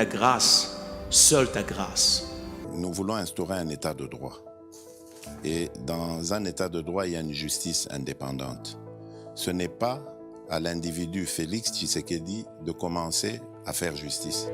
Ta grâce, seule ta grâce. Nous voulons instaurer un état de droit. Et dans un état de droit, il y a une justice indépendante. Ce n'est pas à l'individu Félix Tshisekedi de commencer à faire justice.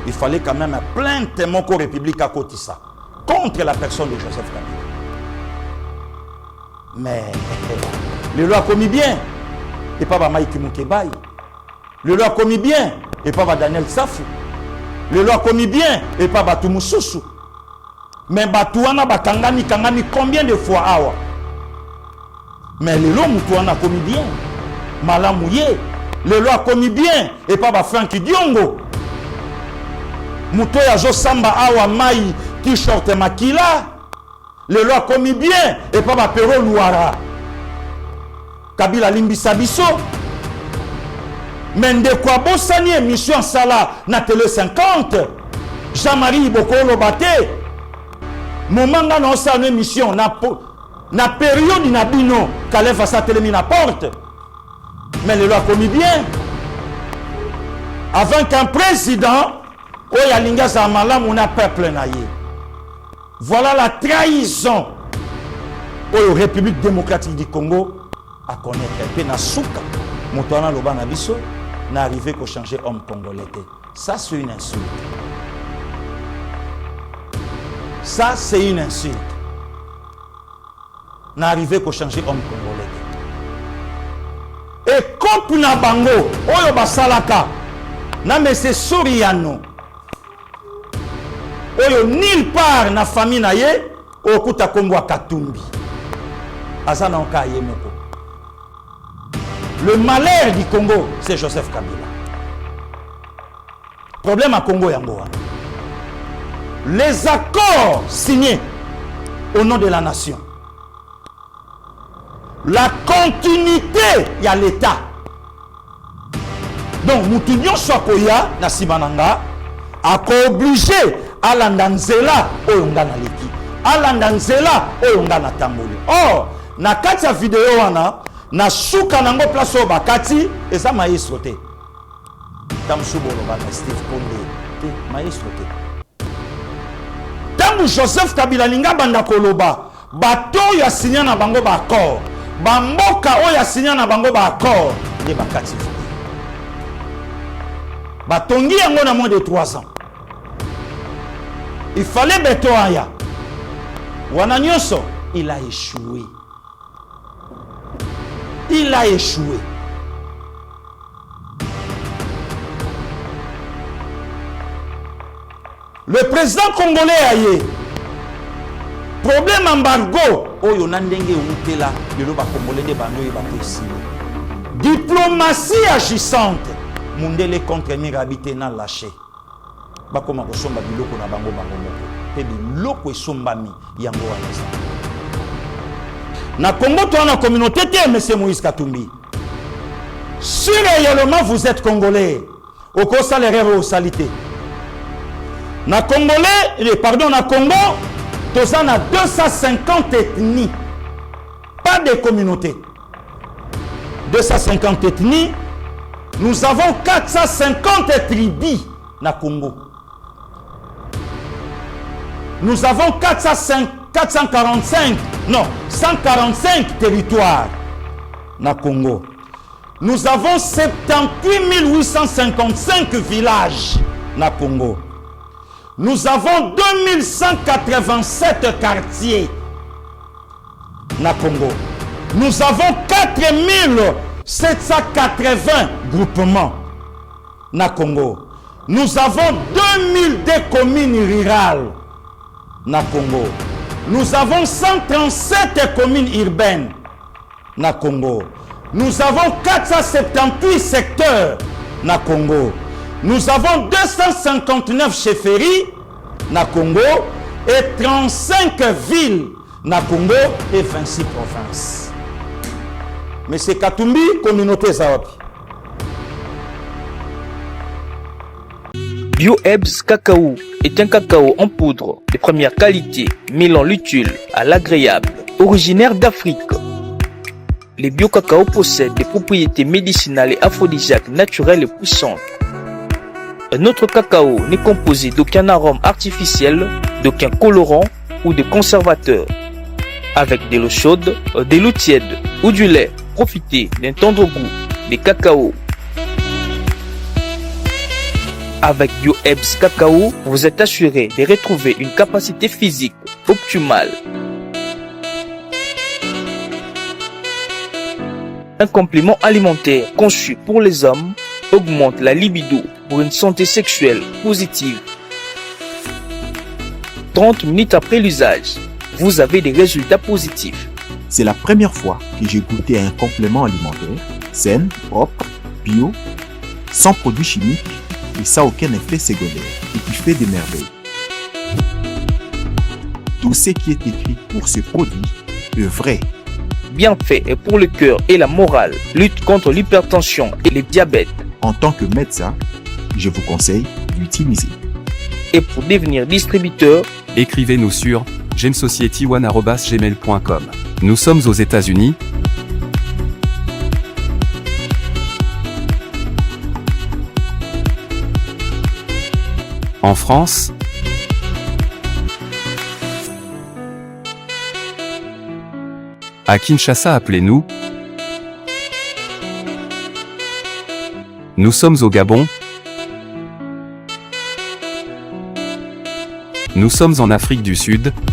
Il fallait quand même plainte mon République à Kotissa contre la personne de Joseph Kabila. Mais le loi a commis bien, et pas Maïki Moukebaï. Le loi a commis bien, et pas Daniel Safou. Le loi a commis bien, et pas Batou Moussoussou. Mais Batouana Bakangani Kangani combien de fois awa? Mais le loi Moutouana a commis bien. Malamouye. Le loi a commis bien, et pas Francky Diongo. Moutoya Josamba Awa Mai T-shirt Makila. Le loi commis bien et pas ma Pero Louara. Kabila Limbisa Bisso. Mende Kwabo Sani émission Sala na télé 50. Jean-Marie Bokolo Bate. Momanga na sa émission na période na bino Kalef sa télé na porte. Mais le loi commis bien. Avant qu'un président voilà la trahison au République démocratique du Congo à connaître. Et na souka, Moutouana Loba Nabiso n'a arrivé qu'au changer homme congolais. Ça c'est une insulte. Ça c'est une insulte. N'a arrivé qu'au changer homme congolais. Et comme na bango, oyo basalaka, na mese Soriano. Oyo nulle part na famille na ye okuta Kongo Katumbi azana onka ye moko. Le malheur du Congo c'est Joseph Kabila. Problème à Congo yango. Les accords signés au nom de la nation, la continuité y a l'état. Donc Moutounion Sokoya na Simananga a obligé alanda nzela oyo nga na leki, alanda nzela oyo nga na tamboli. Or na kati ya video wana na suka nango place oyo bakati eza maestro te. Tamsubo loba na Steve Konde te maestro te. Tangu Joseph Kabila linga banda koloba bato oyo asinya na bango ba accord, bamboka oyo asinya na bango ba accord nde bakati video. Batongi yango na moins de 3 ans. Il fallait Betoaya. Wananyoso, il a échoué. Il a échoué. Le président congolais a eu problème embargo. Oyo nandenge utela yelo ba congolais de banoyi ba possible. Diplomatie agissante. Mundele contre Mirabité n'a lâché. Bakoma kosomba biloko na bango bango moko. Pe biloko esombami yango wana. Na Congo toi na communauté te monsieur Moïse Katumbi. Si réellement vous êtes congolais, au kosa l'erreur au salité. Na congolais, pardon na Congo, toza na 250 ethnies. Pas de communautés. 250 ethnies. Nous avons 450 tribus na Congo. Nous avons 145 territoires na Congo. Nous avons 78 855 villages na Congo. Nous avons 2187 quartiers na Congo. Nous avons 4780 groupements na Congo. Nous avons 2002 communes rurales na Congo. Nous avons 137 communes urbaines na Congo. Nous avons 478 secteurs na Congo. Nous avons 259 chefferies na Congo et 35 villes na Congo et 26 provinces. Monsieur Katumbi, communauté Zawapi. BioEbs Cacao est un cacao en poudre de première qualité, mêlant l'utile à l'agréable. Originaire d'Afrique, les bio-cacao possèdent des propriétés médicinales et aphrodisiaques naturelles et puissantes. Notre cacao n'est composé d'aucun arôme artificiel, d'aucun colorant ou de conservateur. Avec de l'eau chaude, de l'eau tiède ou du lait, profitez d'un tendre goût de cacao. Avec BioEbs Cacao, vous êtes assuré de retrouver une capacité physique optimale. Un complément alimentaire conçu pour les hommes augmente la libido pour une santé sexuelle positive. 30 minutes après l'usage, vous avez des résultats positifs. C'est la première fois que j'ai goûté à un complément alimentaire sain, propre, bio, sans produits chimiques et sans aucun effet secondaire et qui fait des merveilles. Tout ce qui est écrit pour ce produit est vrai. Bien fait et pour le cœur et la morale, lutte contre l'hypertension et le diabète. En tant que médecin, je vous conseille d'utiliser. Et pour devenir distributeur, écrivez-nous sur gemsociety1@gmail.com. Nous sommes aux États-Unis. En France. À Kinshasa, appelez-nous. Nous sommes au Gabon. Nous sommes en Afrique du Sud. «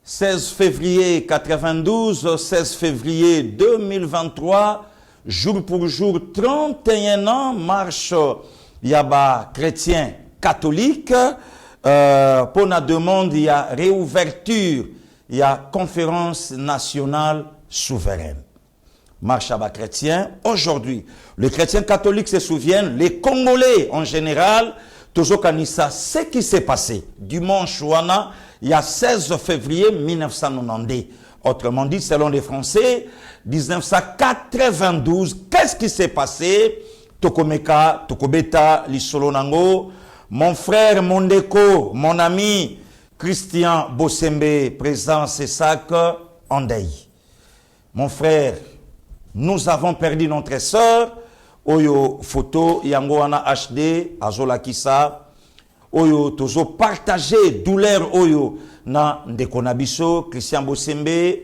16 février 92, 16 février 2023, jour pour jour, 31 ans, marche Yaba chrétien catholique. Pour la demande, il y a réouverture, il y a conférence nationale souveraine. Marche Yaba chrétien. Aujourd'hui, les chrétiens catholiques se souviennent, les Congolais en général, toujours Kanissa, ce qui s'est passé dimanche ouana, il y a 16 février 1992. Autrement dit, selon les Français, 1992, qu'est-ce qui s'est passé? Tokomeka, Tokobeta, Lisolonango, mon frère, mon déco, mon ami, Christian Bossembe, présent Cessac, Andei. Mon frère, nous avons perdu notre sœur, Oyo photo, Yangoana HD, Azola Kissa, Oyo tozo partager douleur Oyo na Ndekonabiso, Christian Bossembe,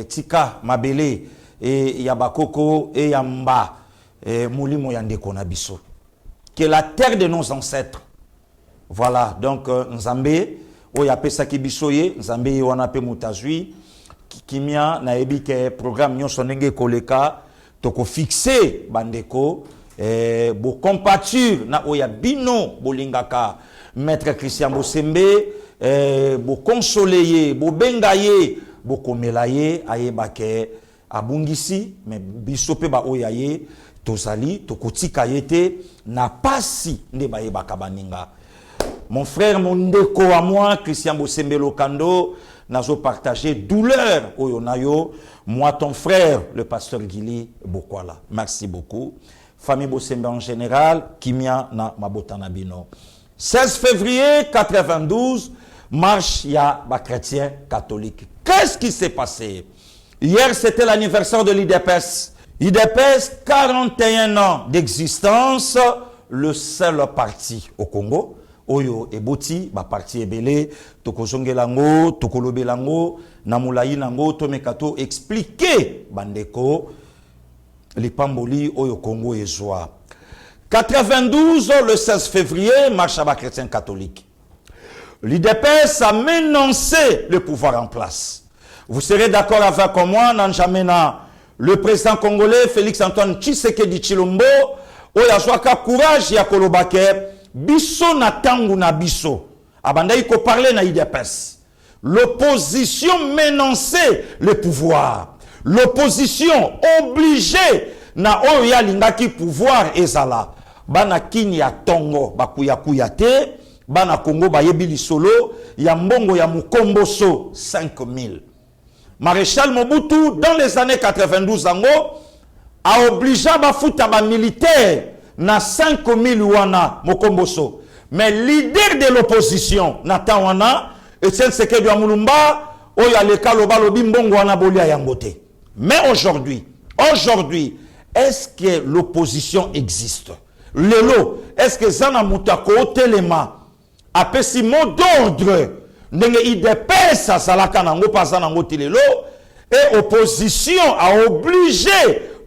Tika Mabele, et Yabakoko, et Yamba, Moulimo Yandekonabiso. Que la terre de nos ancêtres. Voilà, donc Nzambe, Oya Pesaki Bisoye, Nzambe Wanape Moutazui, Kimia, Naebi, ke programme Nyon Sonenge Koleka, Toko fixé, Bandeko, bo compature na oya bino bolingaka maître Christian Bossembe bo consoler bo bengaye bo komelaye ayebake abungisi mais bisope ba oyaye tozali tokotika yete na pasi nde bayebaka baninga. Mon frère mon ndeko à moi Christian Bossembe Lokando nazo partager douleur oyonayo moi ton frère le pasteur Gili Bokwala. Merci beaucoup. Famille Bossembe en général, Kimia na Mabotana Bino. 16 février 92, marche ya ba chrétien catholique. Qu'est-ce qui s'est passé? Hier, c'était l'anniversaire de l'IDPS. IDPS, 41 ans d'existence, le seul parti au Congo. Oyo eboti, ba parti ebele, tokozongelango, tokolobelango, namulayi nango, tomekato expliquer bandeko. Les Pamboli au Congo et Zoa. 92, le 16 février, marche à la chrétien catholique. L'IDPS a menacé le pouvoir en place. Vous serez d'accord avec moi, Nanjamena, le président congolais Félix Antoine Tshisekedi Tshilombo oyo azwaka courage ya kolobake biso na tangu na biso abandai ko parler na IDPS. L'opposition menaçait le pouvoir. L'opposition obligée na oyo ya lingaki pouvoir ezala. Bana kini ya tongo bakuya te, bana Congo bayebi lisolo ya mbongo ya mukomboso 5000. Maréchal Mobutu dans les années 92 ango a obligé bafuta ba militaire na 5000 wana mukomboso. Mais leader de l'opposition na tawana Etienne Tshisekedi wa Mulumba oyo aleka loba lobi mbongo wana bolia yangote. Mais aujourd'hui, est-ce que l'opposition existe? Lelo, est-ce que Zana Moutako Telema a pesi mot d'ordre ndenge IDPS à Salaka nango pas nango telelo et opposition a obligé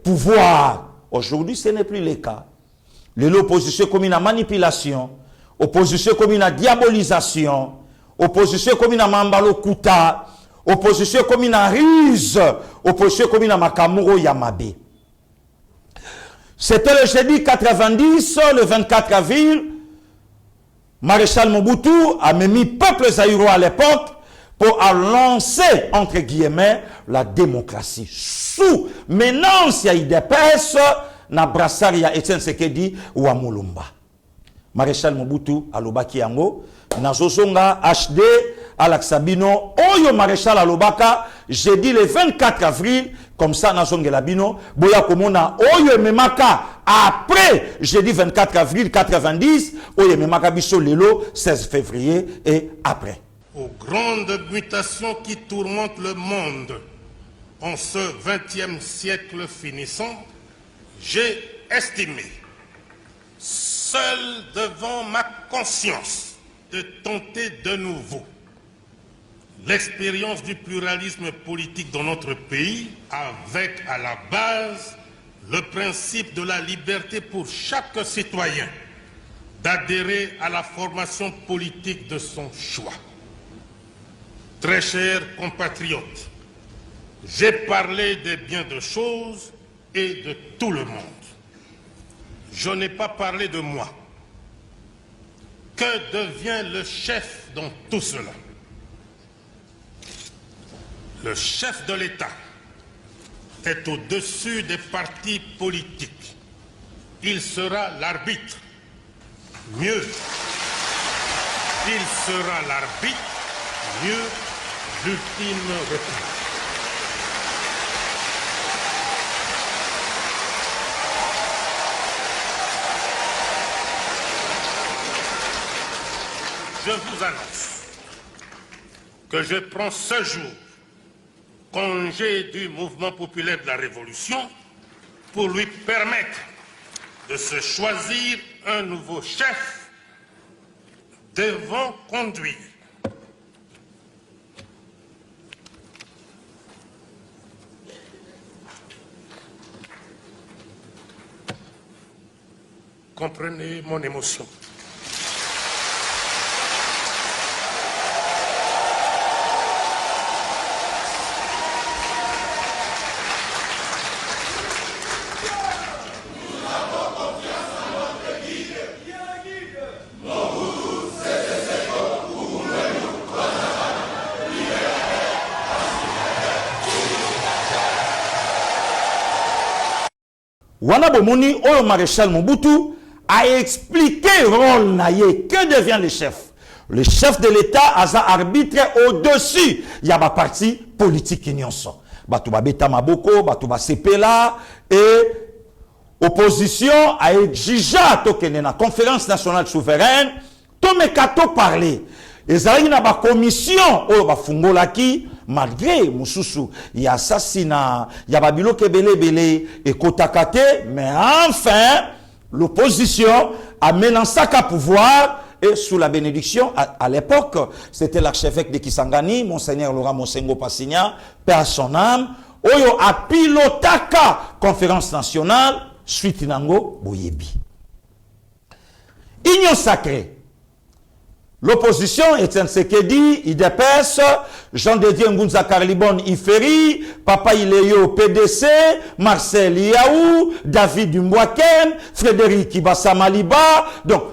pouvoir. Aujourd'hui, ce n'est plus le cas. L'opposition comme une manipulation, opposition comme une diabolisation, opposition comme une mambalo kuta, opposition comme une ruse, opposition comme une makamuro yamabe. C'était le jeudi 90, le 24 avril, Maréchal Mobutu a mis peuple zaïro à l'époque pour lancer, entre guillemets, la démocratie. Sous menace ya IDPS, na brassari ya Etienne Tshisekedi ou Mulumba. Maréchal Mobutu alobaki yango, na zozonga HD Alaksabino, oyo Maréchal alobaka, jeudi le 24 avril, comme ça, na zongela bino, boya komona, oyo memaka, après, jeudi 24 avril 90, oyo memaka biso lelo, 16 février, et après. Aux grandes mutations qui tourmentent le monde en ce 20e siècle finissant, j'ai estimé, seul devant ma conscience, de tenter de nouveau l'expérience du pluralisme politique dans notre pays, avec à la base le principe de la liberté pour chaque citoyen d'adhérer à la formation politique de son choix. Très chers compatriotes, j'ai parlé de bien de choses et de tout le monde. Je n'ai pas parlé de moi. Que devient le chef dans tout cela? Le chef de l'État est au-dessus des partis politiques. Il sera l'arbitre. Mieux, il sera l'arbitre. Mieux, l'ultime reprise. Je vous annonce que je prends ce jour congé du mouvement populaire de la Révolution pour lui permettre de se choisir un nouveau chef devant conduire. Comprenez mon émotion. Wana bomoni oyo Maréchal Mobutu a expliqué rôle naye. Que devient le chef? Le chef de l'État a arbitre au-dessus. Il y a ba parti politique nyonso. Batu ba beta maboko, batu ba sepela et opposition a exigé tokene na conférence nationale souveraine to mekato parler. Ezali na ba commission oyo ba fungolaki malgré mususu ya assassinat ya babilo kebele et kotakate, mais enfin l'opposition a menacé à pouvoir et sous la bénédiction à l'époque c'était l'archevêque de Kisangani monseigneur Laurent Monsengo Passigna, paix à son âme, oyo a pilotaka conférence nationale suite nango boyebi. Union sacrée. L'opposition, Etienne Sekedi, IDPS, Jean-Dédier Ngunza Karlibon Iferi, Papa Ileyo PDC, Marcel Yaou, David Dumbwaken, Frédéric Ibassa Maliba. Donc,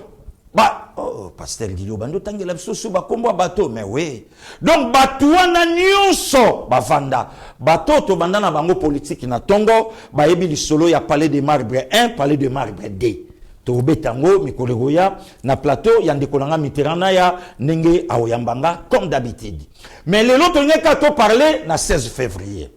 Pasteur Guillaume Bando Tangela Bisosu Bakombo bateau, mais oui. Donc, Batouana Nyonso, Bavanda. Bateau, to bandana bango politique na Tongo, Baebi li solo ya palais de marbre 1, palais de marbre 2. Tobetango mikolegoya na plateau yandekolanga Mitterrand ya nenge aoyambanga comme d'habitude. Mais les autres n'ont parlé na 16 février.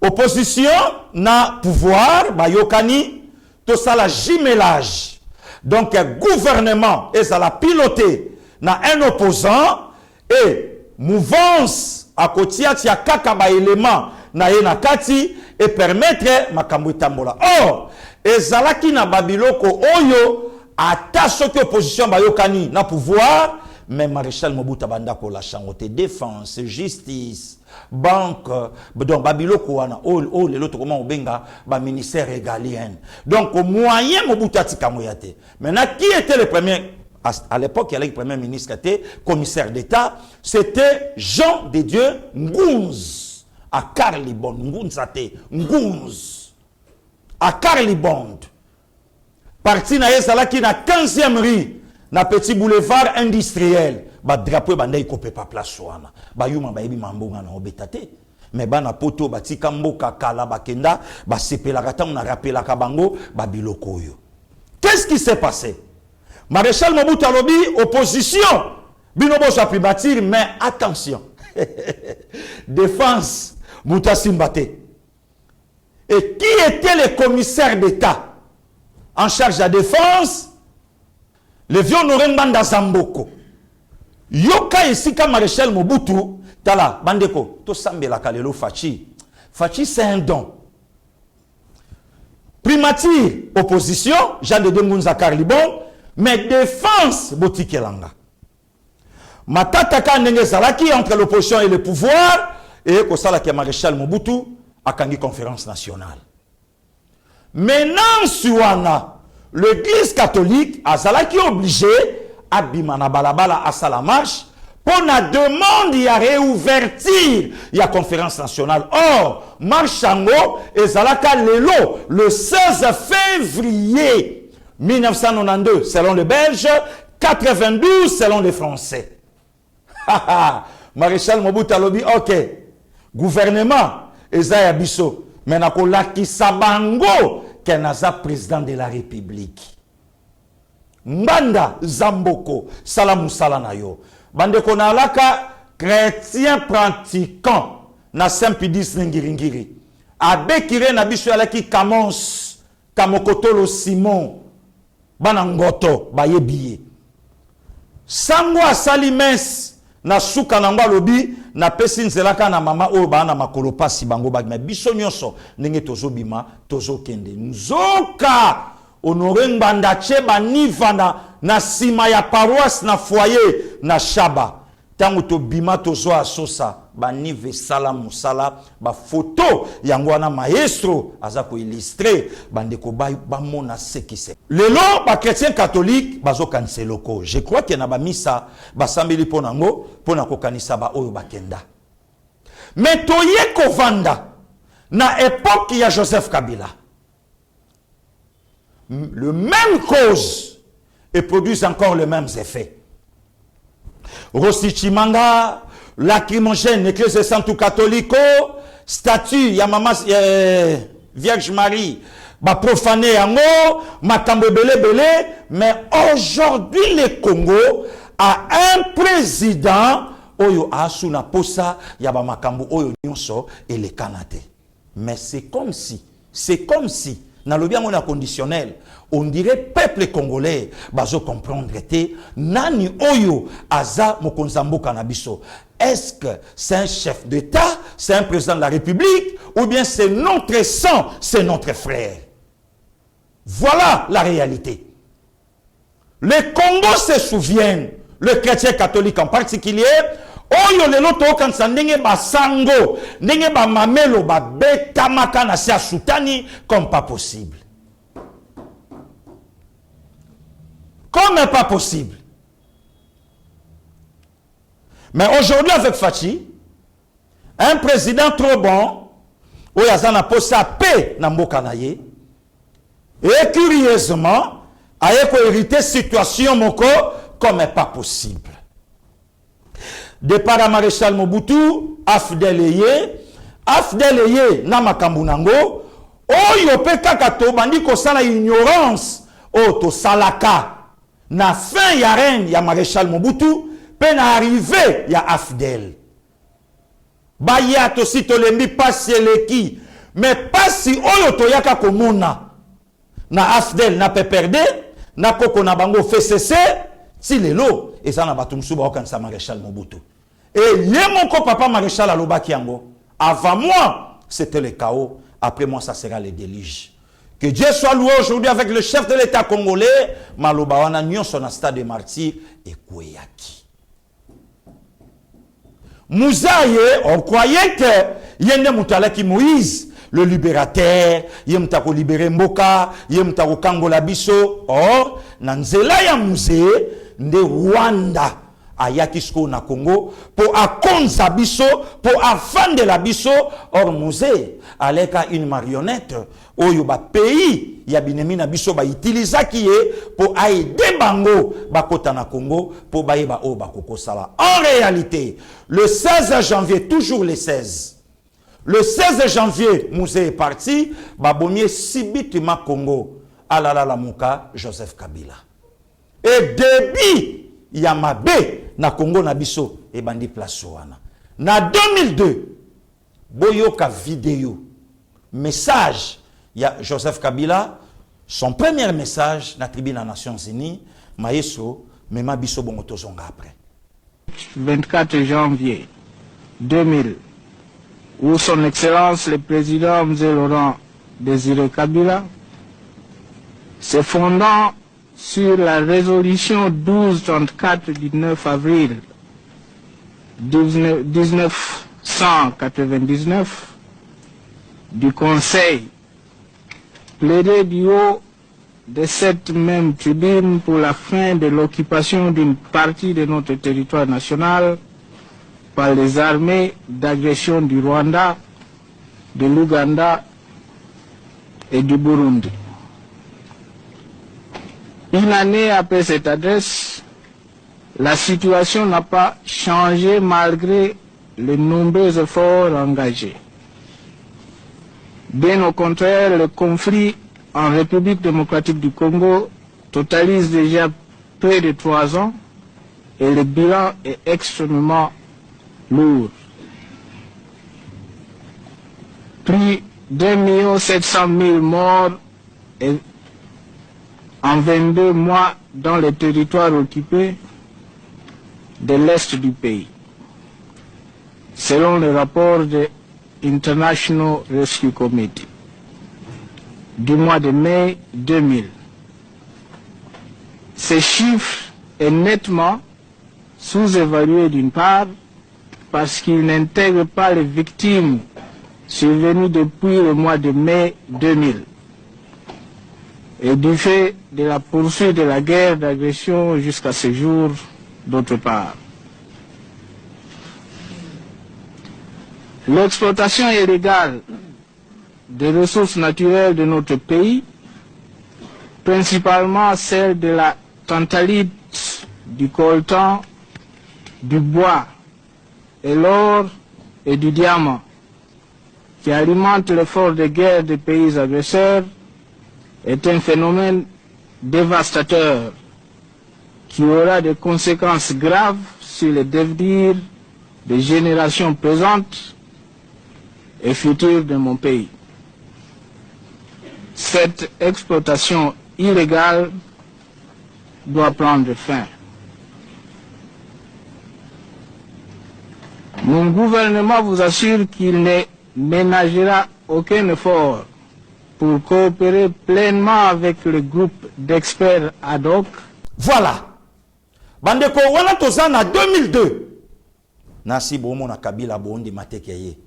Opposition na pouvoir bayokani to sala jumelage. Donc gouvernement et ça la piloté na un opposant et mouvance à kotia tia kaka ba élément na yena kati et permettre makambo tambola. Or ezalaki na babiloko oyo ata soki opposition bayokani na pouvoir, mais Maréchal Mobutu banda ko la changote défense, justice, banque, donc babiloko wana le l'autre comment obenga ba ministère régalien. Donc au moyen Mobutu atika moyate. Maintenant qui était le premier à l'époque il y avait le premier ministre qui était commissaire d'État, c'était Jean de Dieu Ngunz à Karlibon, Ngunzate, Ngunz. À Karlibond, parti na yezalaki na 15e rue, na petit boulevard industriel, ba drapeau banda ikope pa place wana. Ba yuma ba yebi mambonga na obetate. Mais ba na poto ba tika mboka kala bakenda, ba sepelaka tango na rappelaka bango ba biloko yo. Qu'est-ce qui s'est passé? Maréchal Mobutu alobi opposition. Bino bo sa privatir, mais attention. Défense Mouta Simbate. Et qui était le commissaire d'État en charge de la défense? Le vieux Norenganda Zamboko. Yoka Esika Maréchal Mobutu, tala, bandeko, to sambe la kalelo Fachi. Fachi, c'est un don. Primature, opposition, Jean de Ngunza Karlibon, mais défense, Botikelanga. Matataka Nenge Zalaki entre l'opposition et le pouvoir, et Kosala qui Maréchal Mobutu, à Kangi Conférence nationale. Maintenant, Suana, l'église catholique, a Zalaki obligé à Bimana Balabala à Salamarche pour la demande de réouverture de la conférence nationale. Or, Marchango et Zalaka Lelo, le 16 février 1992, selon les Belges, 92 selon les Français. Maréchal Mobutu Alobi, ok, gouvernement, Ezaya Bisso, mais nakolaki sabango kenaza président de la République. Mbanda Zamboko, salamu salanayo. Bande konalaka chrétien pratiquant na Saint-Pédis Ngiringiri. Abekire na biso alaki Kamos, Kamokotolo Simon, Banangoto, Bayebiye. Sango asali mes na suka nangwa lobi na pesi nzelaka na mama oyo ba na makolo pasi bango bagma biso nyonso ndenge tozo bima tozo kende nzoka honore mbanda cheba nivana na sima ya paroisse na foyer na shaba tango to bima tozo asosa ba nive sala musala ba photo yango na maestro aza ko illustrer bande ko ba mona sekise lelo ba chrétien catholique bazo kanseloko. Je crois que na ba misa ba sambeli ponango pona ko kanisa ba oyo bakenda. Mais toye ko vanda na époque ya Joseph Kabila le même cause et produisent encore les mêmes effets. Rossi Chimanga, lacrymogène, église Santo Catholico, statue, ya maman Vierge Marie, ba profané yango, makambo belé, mais aujourd'hui le Congo a un président oyo asuna posa ya ba makambo oyo nyonso et le Canada. Mais c'est comme si dans le bien conditionnel, on dirait peuple congolais, bazo comprendre te nani oyo aza mokonzambo kanabiso. Est-ce que c'est un chef d'État, c'est un président de la République, ou bien c'est notre sang, c'est notre frère? Voilà la réalité. Les Congos se souviennent, le chrétien catholique en particulier, oyo lelo to kansa ndenge basango ndenge ba mamelo ba beta makana sia soutani comme pas possible. Comme pas possible. Mais aujourd'hui, avec Fachi, un président trop bon, où il y a un poste à paix dans le Kanaye, et curieusement, il a hérité situation moko comme pas possible. Départ à Maréchal Mobutu, Afdel Eye, na makambu nango, oyo pe kaka to bandi ko sala ignorance, o to salaka, na fin ya reine ya Maréchal Mobutu, pe na arrivé ya Afdel. Baya to si to lembi pasi eleki, mais pasi oyo to yaka komona, na Afdel na pe perde, na koko na bango FCC, si lelo, et ça na batumsu ba okanisa Maréchal Mobutu. Et yé mon papa Maréchal Alobaki yango. Avant moi, c'était le chaos. Après moi, ça sera le déluge. Que Dieu soit loué aujourd'hui avec le chef de l'État congolais, Malobawana Nyon, son stade de martyr, et Koueyaki. Mouzaye, on croyait que Yende Moutalaki Moïse, le libérateur, Yemtako libéré Mboka, Yemtako Kangola Biso. Or, Nanzela ya Mouze, de Rwanda. Ayakisko na Congo pour akonza biso pour afande la biso or musée aleka une marionnette oyo ba pays ya binemi na biso ba utiliser qui est pour aider bango bakota na Congo pour baeba o bakoko sala. En réalité, le 16 janvier, toujours le 16 janvier, musée est parti ba bomie sibitima Congo alala la muka Joseph Kabila. Et début Yamabe na Congo na biso e bandi place wana. Na 2002 boyoka vidéo message ya Joseph Kabila, son premier message na tribune des Nations Unies, maeso mema biso bongo tozonga après. 24 janvier 2000 où son excellence le président Mzee Laurent Désiré Kabila se fondant sur la résolution 1234 du 9 avril 1999 du Conseil, plaidait du haut de cette même tribune pour la fin de l'occupation d'une partie de notre territoire national par les armées d'agression du Rwanda, de l'Ouganda et du Burundi. Une année après cette adresse, la situation n'a pas changé malgré les nombreux efforts engagés. Bien au contraire, le conflit en République démocratique du Congo totalise déjà près de 3 ans et le bilan est extrêmement lourd. Plus d'1 700 000 morts et en 22 mois dans les territoires occupés de l'Est du pays, selon le rapport de International Rescue Committee du mois de mai 2000. Ces chiffres est nettement sous-évalué d'une part parce qu'il n'intègre pas les victimes survenues depuis le mois de mai 2000 et du fait de la poursuite de la guerre d'agression jusqu'à ce jour d'autre part. L'exploitation illégale des ressources naturelles de notre pays, principalement celle de la tantalite, du coltan, du bois et l'or et du diamant, qui alimente l'effort de guerre des pays agresseurs, est un phénomène dévastateur qui aura des conséquences graves sur le devenir des générations présentes et futures de mon pays. Cette exploitation illégale doit prendre fin. Mon gouvernement vous assure qu'il ne ménagera aucun effort pour coopérer pleinement avec le groupe d'experts ad hoc. Voilà. Bandeko wana tozana 2002. Nasi bomo na Kabila bondi matekeye.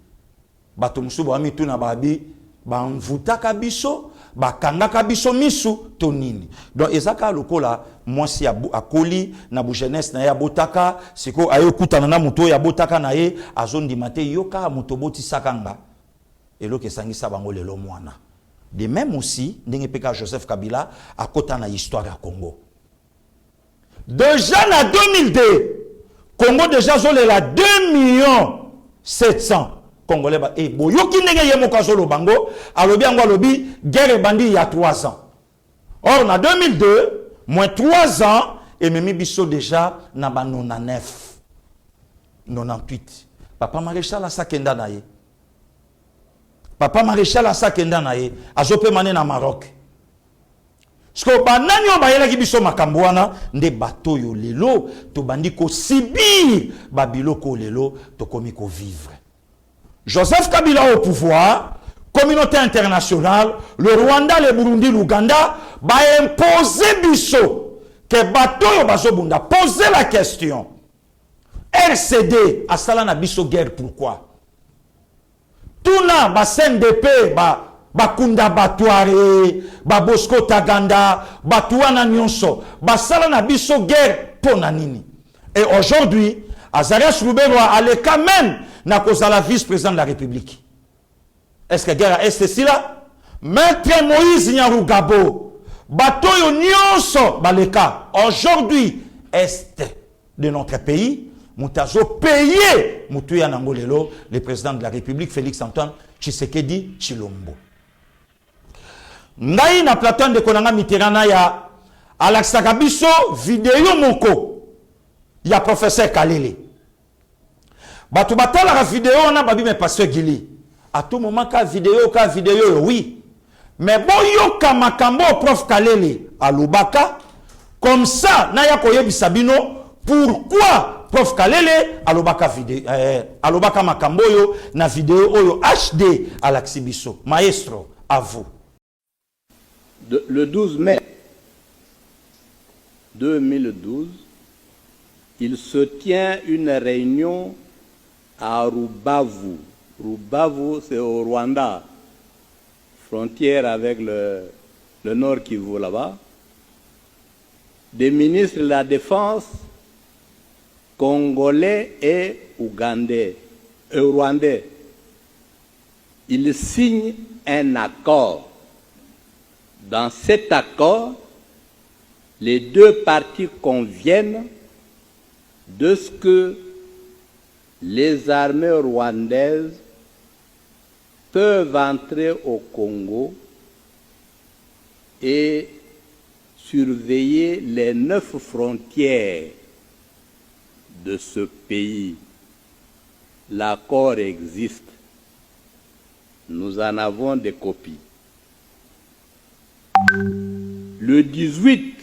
Bato musubo ami tuna babi banvuta kabiso bakangaka biso misu to nini. Donc ezaka lokola mwasi akoli na bu jeunesse na ya botaka siko ayo kutana na muto ya botaka na ye azondima te yoka muto boti sakanga eloke sangisa bango lelo mwana. De même aussi ndenge peka Joseph Kabila akota na histoire ya Congo. Déjà en 2002 Congo déjà zolela 2 700 Congolais ba e boyoki ndenge ye mokazolo bango alobi yango alobi guerre bandi il y a 3 ans. Or en 2002 moins 3 ans et memi biso déjà na ba 99 98 papa maréchal a sakenda na ye. Papa maréchal a sakenda na ye azope mané na Maroc. Sko banani on bayela ki biso makambo wana nde bato yo lelo to bandi ko sibir babiloko lelo to komi ko vivre. Joseph Kabila au pouvoir, communauté internationale, le Rwanda, le Burundi, l'Ouganda ba imposer biso que bato yo bazobunda poser la question. RCD a sala na biso guerre pourquoi? Tuna ba CNDP ba kunda batware ba Bosco Taganda batuana nyonso ba sala na biso guerre pona nini. Et aujourd'hui Azarias Lubero a le quand même na kozala vice-président de la République. Est-ce que guerre est si là? Maître Moïse Nyarugabo batoyo nyonso baleka aujourd'hui est de notre pays mutazo payé mutuya nangolelo le président de la République Félix Antoine Tshisekedi Chilombo. Ngai na plateau de konanga Mitterrand ya alaksaka biso vidéo moko ya professeur Kalele. Batu batala la vidéo na babi me pasteur Gili. À tout moment ka vidéo oui. Mais bon yo kamakambo prof Kalele alubaka comme ça na ya koyebisa bino pourquoi prof Kalele alubaka vidéo alubaka makambo yo na vidéo oyo HD alaksibiso. Maestro, à vous. Le 12 mai 2012, il se tient une réunion à Rubavu. Rubavu, c'est au Rwanda, frontière avec le Nord Kivu là-bas. Des ministres de la Défense congolais et rwandais. Ils signent un accord. Dans cet accord, les deux parties conviennent de ce que les armées rwandaises peuvent entrer au Congo et surveiller les 9 frontières de ce pays. L'accord existe. Nous en avons des copies. Le 18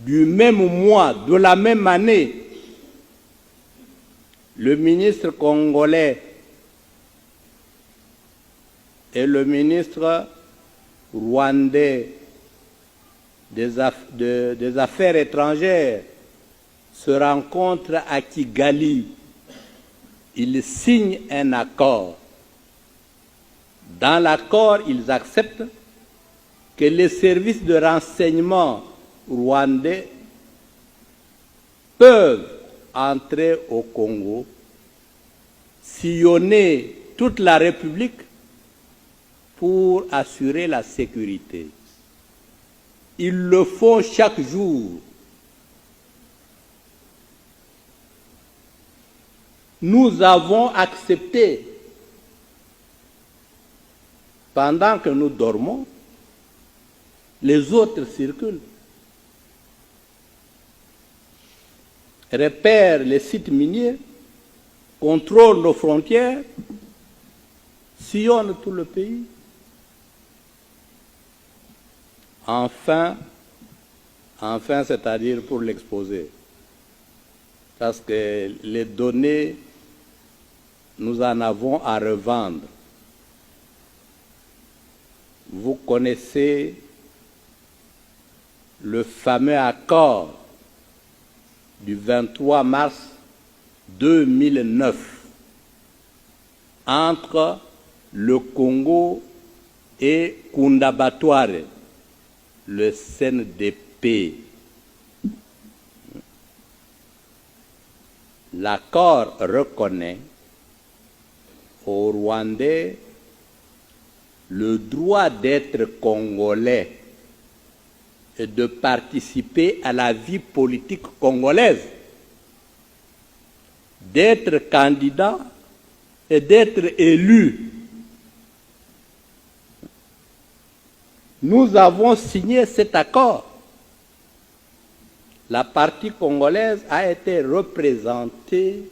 du même mois, de la même année, le ministre congolais et le ministre rwandais des Affaires étrangères se rencontrent à Kigali. Ils signent un accord. Dans l'accord, ils acceptent que les services de renseignement rwandais peuvent entrer au Congo, sillonner toute la République pour assurer la sécurité. Ils le font chaque jour. Nous avons accepté, pendant que nous dormons, les autres circulent, repèrent les sites miniers, contrôlent nos frontières, sillonnent tout le pays. Enfin, c'est-à-dire pour l'exposer, parce que les données, nous en avons à revendre. Vous connaissez le fameux accord du 23 mars 2009 entre le Congo et Kundabatware, le CNDP. L'accord reconnaît aux Rwandais le droit d'être congolais et de participer à la vie politique congolaise, d'être candidat et d'être élu. Nous avons signé cet accord. La partie congolaise a été représentée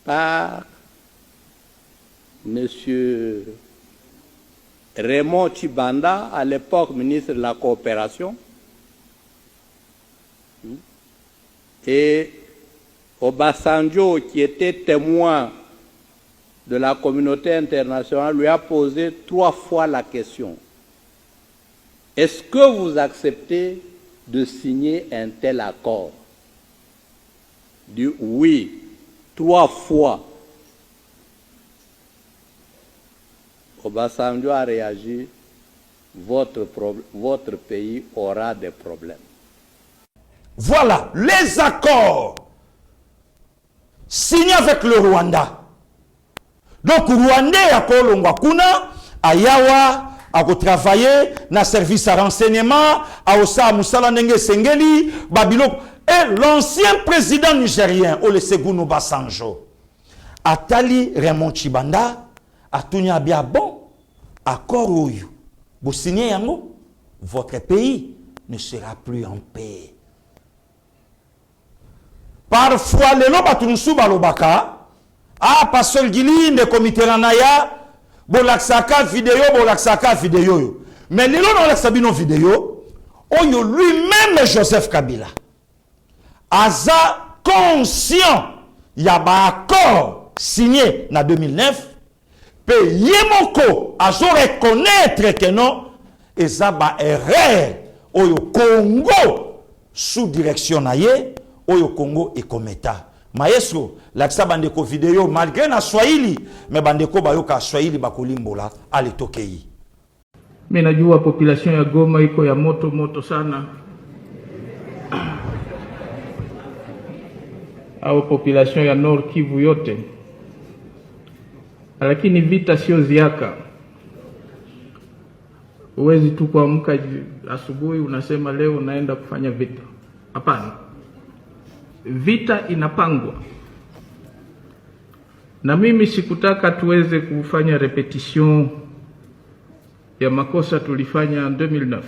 par M. Raymond Chibanda, à l'époque ministre de la Coopération, et Obasanjo, qui était témoin de la communauté internationale, lui a posé 3 fois la question: est-ce que vous acceptez de signer un tel accord? Il dit oui, 3 fois. Obasanjo a réagi: votre pays aura des problèmes. Voilà les accords signés avec le Rwanda. Donc Rwandais a kolongwa kuna ayawa a travailler na service à renseignement a osa musala ndenge sengeli babiloko. Et l'ancien président nigérien Olusegun Obasanjo atali Raymond Chibanda atunya bia bon accord oyo vous signez yango, votre pays ne sera plus en paix. Parfois les loba tunsu balobaka pasteur Gili de comité ranaya bolaksaka vidéo mais les loba laksa bino vidéo oyo lui-même Joseph Kabila aza conscient ya ba accord signé na 2009 pe yemoko azo reconnaître que non eza ba erreur oyo Congo sous direction na ye oyo Congo ekometa. Maestro laksa bandeko vidéo malgré na Swahili mais bandeko bayoka Swahili bakolimbola alitokei. Mimi najua population ya Goma iko ya moto sana. Au population ya Nord Kivu yote. Lakini vita sio ziaka. Uwezi tu kuamka asubuhi unasema leo naenda kufanya vita. Hapana. Vita inapangwa. Na mimi sikutaka tuweze kufanya repetition ya makosa tulifanya en 2009.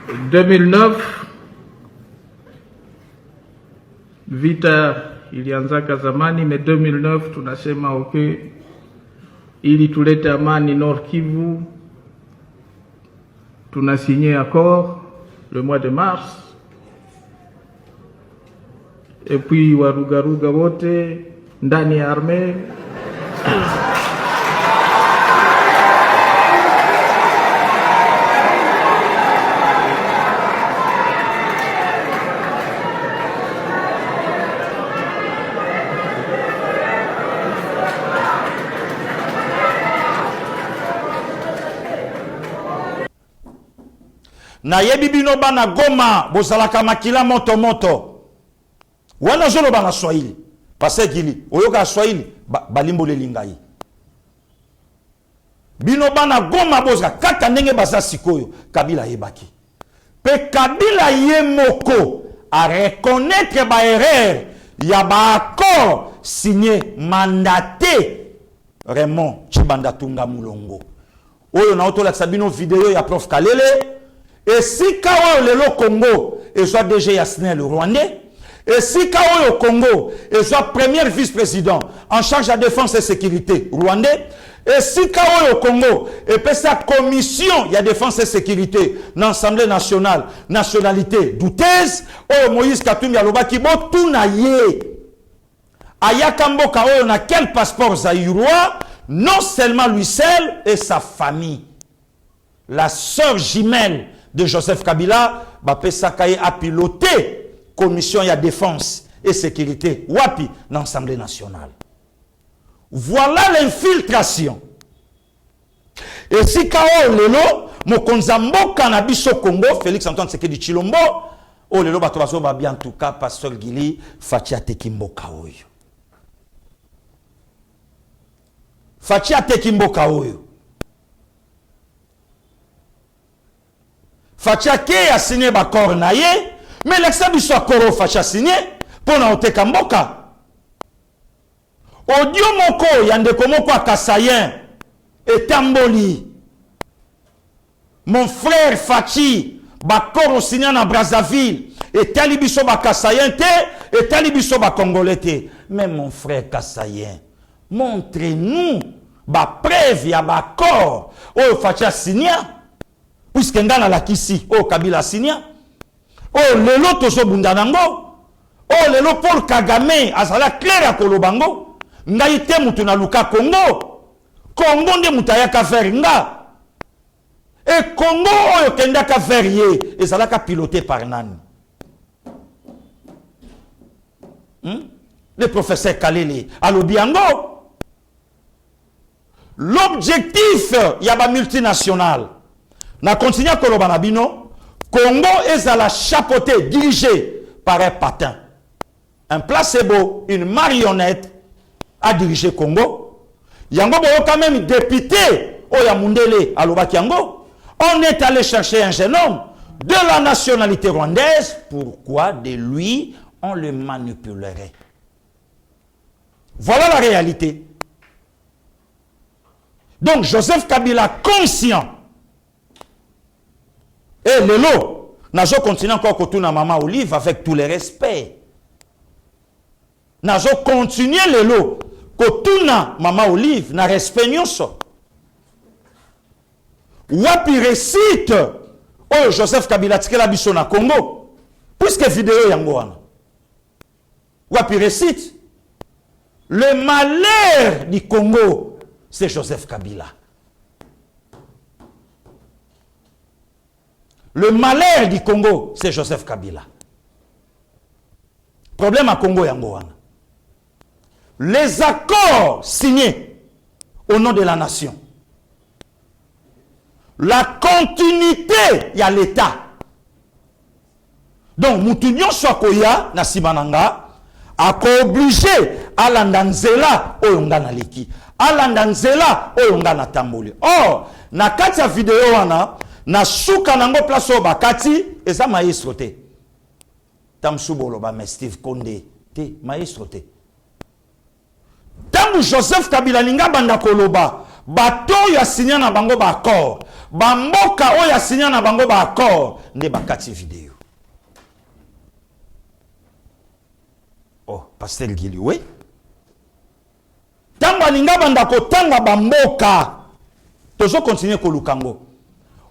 En 2009 vita ilianzaka zamani, mais 2009 tunasema okay, ili tulete amani Nord Kivu, tuna signé accord le mois de mars, et puis warugaruga wote ndani ya armée na yebi bino bana Goma bozalaka makila moto wana zolo bana Swahili parce Gili oyoka Swahili balimbole lingai bino bana Goma boza kaka ndenge basa sikoyo Kabila yebaki pe Kabila yemoko a reconnaître ba erreur ya ba accord signé mandaté Raymond Chibanda Tunga Mulongo oyo na otola sabino vidéo ya Prof Kalele. Et si Kawa le Congo et soit DG Yasnel le Rwandais, et si Kawa le Congo et soit premier vice-président en charge de la défense et sécurité Rwandais, et si Kawa le Congo et puis sa commission il y a défense et sécurité dans l'Assemblée nationale, nationalité douteuse, oh Moïse Katumbi Alobaki bo tout na ye. Ayakambo Kawa na quel passeport zaïrois, non seulement lui seul et sa famille. La sœur jumelle de Joseph Kabila, Bapé Sakaye a piloté commission ya défense et sécurité wapi dans l'Assemblée nationale. Voilà l'infiltration. Et si kao lelo mokonza mboka na biso Congo Félix Antoine Tshisekedi Tshilombo o lelo bato bazo ba bien en tout cas pasteur Gili Fatia Tekimboka oyo. Fatia Tekimboka oyo. Fatia ke a signé ba corps na ye mais l'exemple biso akoro Fatia signé pour na oteka mboka. Audio moko yande komoko akasayen etamboli. Mon frère Fachi bakoro signé na Brazzaville et talibiso bakasayen te et talibiso bakongolais te. Mais mon frère Kassayen, montrez-nous ba preuve ya bakor o Fachi signé puisque ngana la kisi o Kabila signé o lelo tozo bundanango o lelo Paul Kagame azala clair ya kolobango. Ngai te mutu na luka Congo. Congo nde mutayaka faire nga. Et Congo oyo kendaka faire ye ezalaka piloté par nani? Le professeur Kalele alobiango. L'objectif yaba multinational na continue koloba na bino Congo ezala chapeauté dirigé par un patin, un placebo, une marionnette a dirigé Congo. Yango boyo quand même député Oya Mundele alobaki yango. On est allé chercher un jeune homme de la nationalité rwandaise. Pourquoi de lui on le manipulerait? Voilà la réalité. Donc Joseph Kabila conscient. Et lelo nazo continue encore kotuna Mama Olive avec tout le respect. Nazo continuer lelo kotuna Mama Olive na respect nyonso. Wapi récite oh Joseph Kabila tikela biso na Congo puisque vidéo yango wana. Wapi récite le malheur du Congo, c'est Joseph Kabila. Le malheur du Congo, c'est Joseph Kabila. Problème à Congo yango wana. Les accords signés au nom de la nation, la continuité y a l'État. Donc Moutounion Swakoya na Simananga a obligé à l'andanzela oyonga na leki, à l'andanzela oyonga na tamboli. Or na kati ya vidéo wana na suka nango place o bakati eza maestro te. Tamsubo ba mais Steve Konde te maestro te. Tangu Joseph Kabila linga banda koloba bato ya signé na bango ba accord bamboka o ya signé na bango ba accord nde bakati vidéo. Oh pasteur Gili oui. Tangu linga banda ko tanga bamboka tozo continuer ko lukango.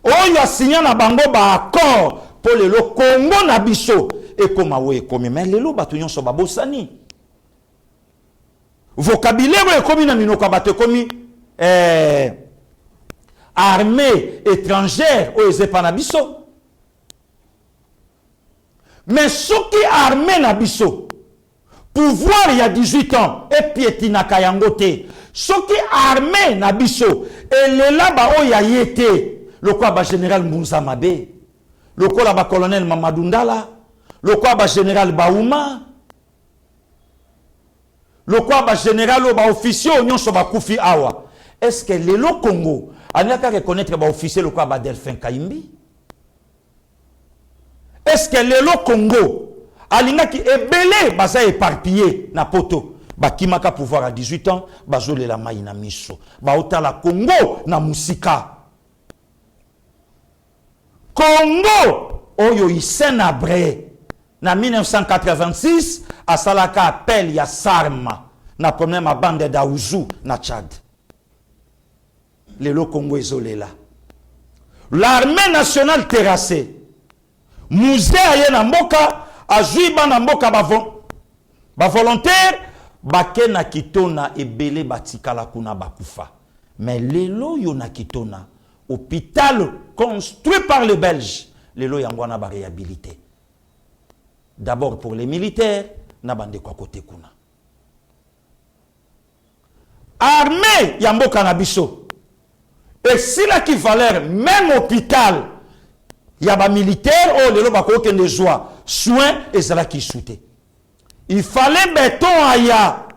O ya signé na bango ba accord pour le Congo na biso et comme we comme mais lelo bato nyonso babosani. Vocabulaire est comme na minoka bato comme armée étrangère ou ezepa na biso. Mais ce qui armée na biso pouvoir il y a 18 ans et piétina kayangote. Ce qui armée na biso et le là-bas o ya yete le quoi ba général Mounza Mabe, le quoi ba colonel Mamadou Ndala, le quoi ba général Baouma, le quoi ba général ou ba officier ou nyonso ba Koufi Awa. Est-ce que le Congo a n'a qu'à reconnaître ba officier le quoi ba Delphin Kaimbi? Est-ce que le Congo a n'a qui est belé baza éparpillé na poto ba kimaka pouvoir à 18 ans bazole la maï na miso ba otala Congo na musika Congo oyo isenabre na 1986 a salaka appel ya Sarma na problème à bande d'Aouzou na Tchad. Le Congo isolé là. L'armée nationale terrassée. Musée aye na mboka azui ba na mboka ba volontaire bake na kitona ebele batikala kuna bakufa. Mais lelo yo na kitona hôpital construit par les Belges, les lois yangwana ba réhabilité. D'abord pour les militaires, na bande kwa kote kuna. Armée ya mboka na biso. Et si la qui valeur même hôpital ya ba militaire oh lelo ba ko kende joie soin et ça la qui souté. Il fallait béton aya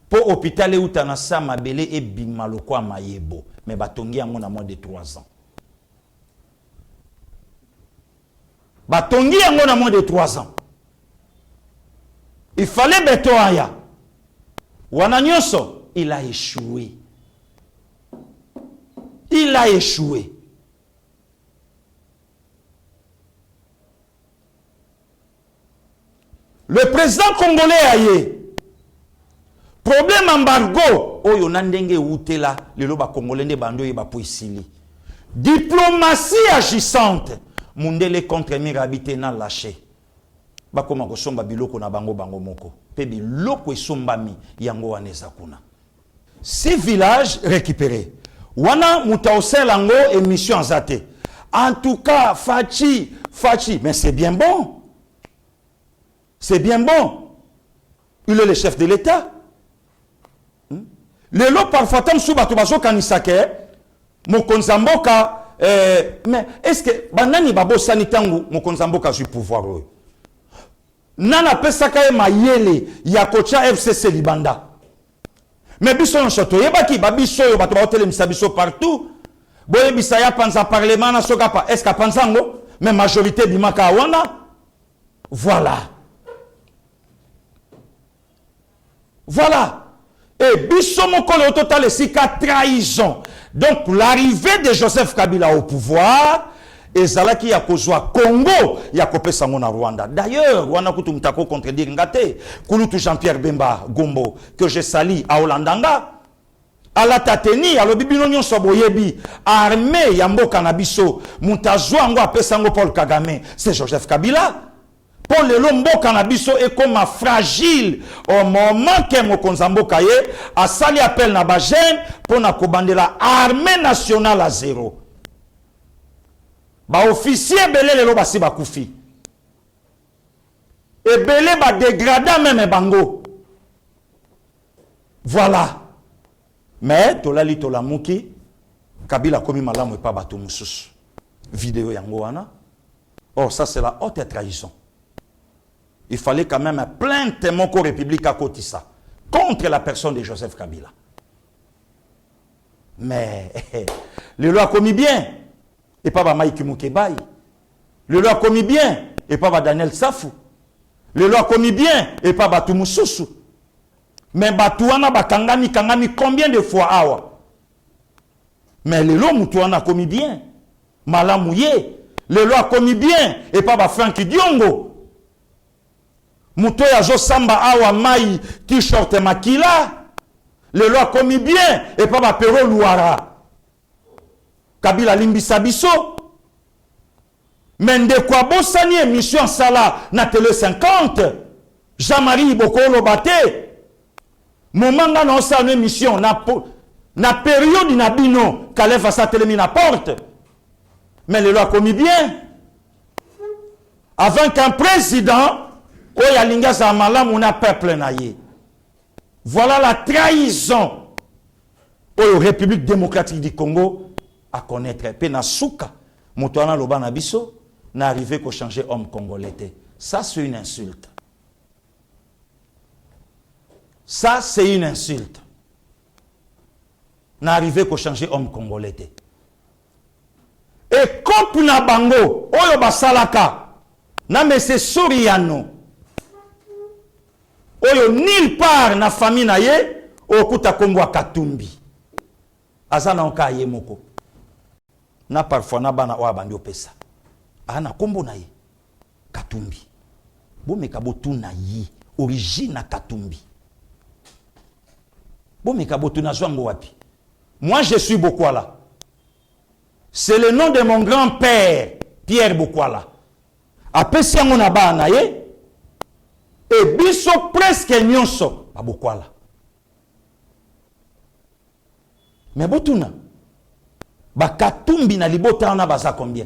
pour hôpital où tana sa mabele et bimaloko a mayebo mais batongi yango na moins de 3 ans. Batongi yango na moins de 3 ans. Il fallait béton aya. Wana nyonso, il a échoué. Il a échoué. Le président congolais aye. Problème embargo. Oyo nandenge outela. Lelo ba congolais ne bando ye ba poisili. Diplomatie agissante. Mundele contre mirabité na lâché. Ba koma ko somba biloko na bango moko. Pe biloko esombami yango waneza kuna. 6 villages récupérés. Wana mutaoselango émission azate. En tout cas, Fachi, mais c'est bien bon. C'est bien bon. Il est le chef de l'État. Le lot parfois tam sou bato bazo kanisake mokonzamboka mais est-ce que banani babo sanitangu mokonzamboka ju pouvoir nana pesaka e mayele ya kocha FCC libanda. Mais biso on château yebaki babiso yo bato ba hôtel misabiso partout. Boye bisaya panza parlement na sokapa est-ce que panzango mais majorité bimaka wana. Voilà. Voilà. Et biso mokolo au total ici qu'à trahison. Donc l'arrivée de Joseph Kabila au pouvoir et zalaki ya kozwa Congo ya kopesa ngona Rwanda. D'ailleurs, wana kutu mtako contredire ngate kulutu Jean-Pierre Bemba Gombo que je sali à Olandanga. À la tateni à l'obibino nyonso boyebi armée ya mboka na biso mutazwa ngo apesa ngo Paul Kagame, c'est Joseph Kabila. Pour le lombo cannabiso est comme fragile au moment que Mokonzamboka ye a sali appel na ba jeune pour na kobande la armée nationale à 0. Ba officier belé le loba si ba koufi. Et belé ba dégrada même bango. Voilà. Mais tolali tolamuki Kabila komi malamu et pas bato mususu. Vidéo yango wana. Oh ça c'est la haute trahison. Il fallait quand même plainte Moko République à Kotissa contre la personne de Joseph Kabila. Mais le loi a commis bien et pas Maïki Moukebaï. Le loi a commis bien et pas Daniel Safou. Le loi a commis bien et pas Batou Moussousou. Mais Batouana Bakangani Kangani combien de fois awa? Mais le loi Moutouana a commis bien. Malamouye. Le loi a commis bien et pas Francky Diongo. Moutoya Jo Samba awa mai t-shirt makila. Le loi commis bien et pas ba Pero Louara. Kabila Limbisa Biso. Mende kwa bosani émission sala na télé 50. Jean-Marie Bokolo Bate. Momanga na osa une émission na période na bino Kalef sa télé na porte. Mais le loi commis bien. Avant qu'un président Oya linga za malamu na peuple na ye. Voilà la trahison au République démocratique du Congo à connaître. Pena souka motoana loba na biso na arrivé ko changer homme congolais. Ça c'est une insulte. Ça c'est une insulte. Na arrivé ko changer homme congolais. Et comme na bango oyo basalaka na mese Soriano oyo nulle part na famille na ye okuta kombo Katumbi azana onka ye moko na parfois na bana wa bandi opesa ana kombo na ye Katumbi bomeka botu na ye origine na Katumbi bomeka botu na zwango wapi. Moi je suis Bokwala, c'est le nom de mon grand-père Pierre Bokwala apesi yango na bana na ye. Et biso presque nyonso babokwala. Mais botuna Bakatumbi na libota na baza combien?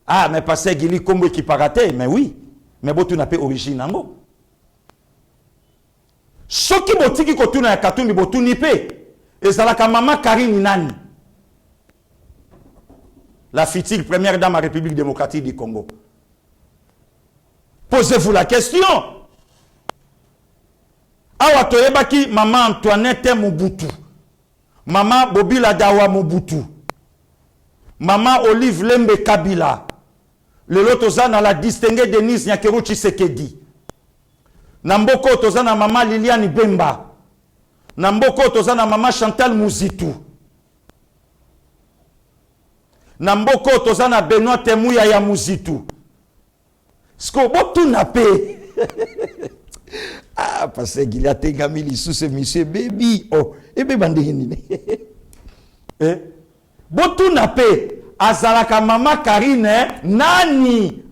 Ah mais parce que Gili Kombo qui paraté, mais oui. mais botuna pe origine nango. Soki botiki kotuna ya Katumbi botuni pe ezalaka mama Karine nani? La future première dame de la République démocratique du Congo. Posez-vous la question. Awa toyebaki maman Antoinette Mobutu. Maman Bobila Dawa Mobutu. Maman Olive Lembe Kabila. Le lotoza na la distinguée Denise Nyakero Tshisekedi. Namboko toza na maman Liliane Bemba. Namboko toza na maman Chantal Muzitu. Namboko toza na Benoît Temouya ya Muzitu. Sko botu na pe. Ah, parce qu'il y a Tengamili sous ce monsieur baby. Oh, et be bande nini. Eh? Botu na pe azalaka mama Karine nani?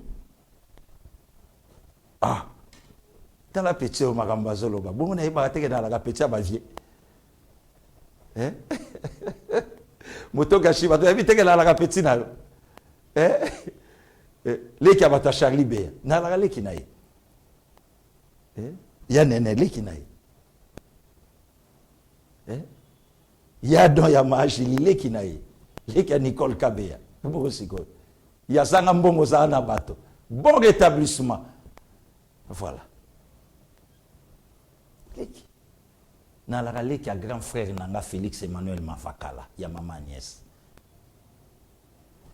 Ah. Dans la petite au Marambazolo ba. Bon, on a pas été dans la petite ba vie. Eh? Moto gashi ba to éviter que la petite na. Eh? Les qui abata Charlie Bé. Na la les qui naï. Eh? Ya nene les qui naï. Eh? Ya don ya majili les qui naï. Les qui a Nicole Kabea. Bon aussi quoi. Ya sanga mbongo za na bato. Bon rétablissement. Voilà. Leki. Na la leki a grand frère nanga Félix Emmanuel Mafakala. Ya maman Agnès.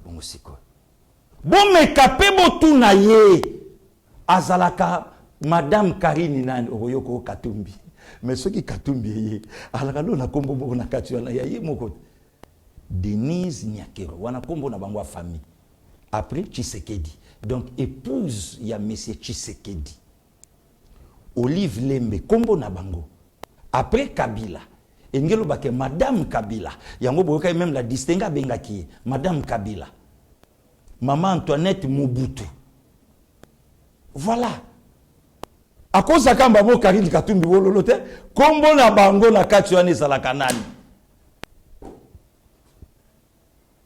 Bon aussi quoi. Bon me kapé botu na ye azalaka madame Karine nani oyoko Katumbi mais ce qui Katumbi ye alaka lo na kombo moko na kati wana ya ye moko Denise Nyakero wana kombo na bango famille après Tshisekedi donc épouse ya monsieur Tshisekedi Olive Lembe kombo na bango après Kabila engelo bake madame Kabila yango boyoka même la distingue bengaki madame Kabila Maman Antoinette Mobutu. Voilà. À cause de quand Babo Karine Katumbi wololote, kombo na bango na kati wana ezalaka nani?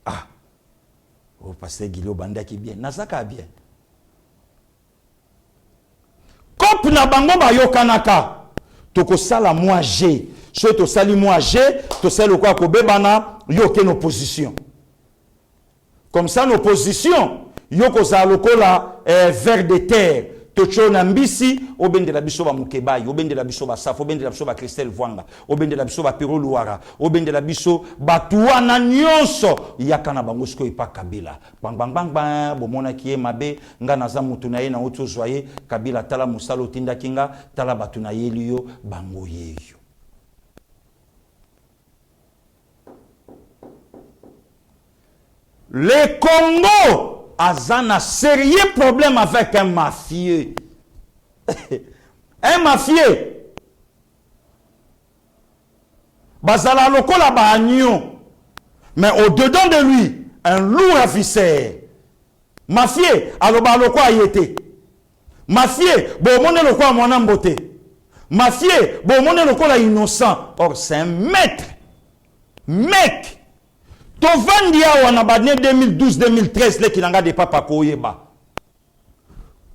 Ah. Oh pasteur Guillaume bandaki bien. Nazaka bien. Kop na bango ba yokanaka. Toko sala moi G. So to sali moi G, to sala quoi ko bebana yoke no position. Comme ça, nos positions, yoko za lokola vers de terre, tocho na mbisi, obende la biso ba mukebai, obende la biso ba saf, obende la biso ba Christelle Vwanga, obende la biso ba Pero Luara, obende la biso ba tuana nyonso, yakana bango siko ipa Kabila. Bang bang bang bang, bomona kiye mabe, nga naza mutu na ye na oto zoye, Kabila tala musalo tinda kinga, tala batu na ye liyo, bango yeyo. Le Congo a un sérieux problème avec un mafieux. Un mafieux. Bazala lokola bagnon. Mais au-dedans de lui, un lourd officier. Mafieux, aloba loko ayete. Mafieux, bon mone loko a mon ambote. Mafieux, bon mone loko la innocent. Or, c'est un maître. Mec. Tovandi awa na badne 2012-2013 le kinanga de papa koyeba.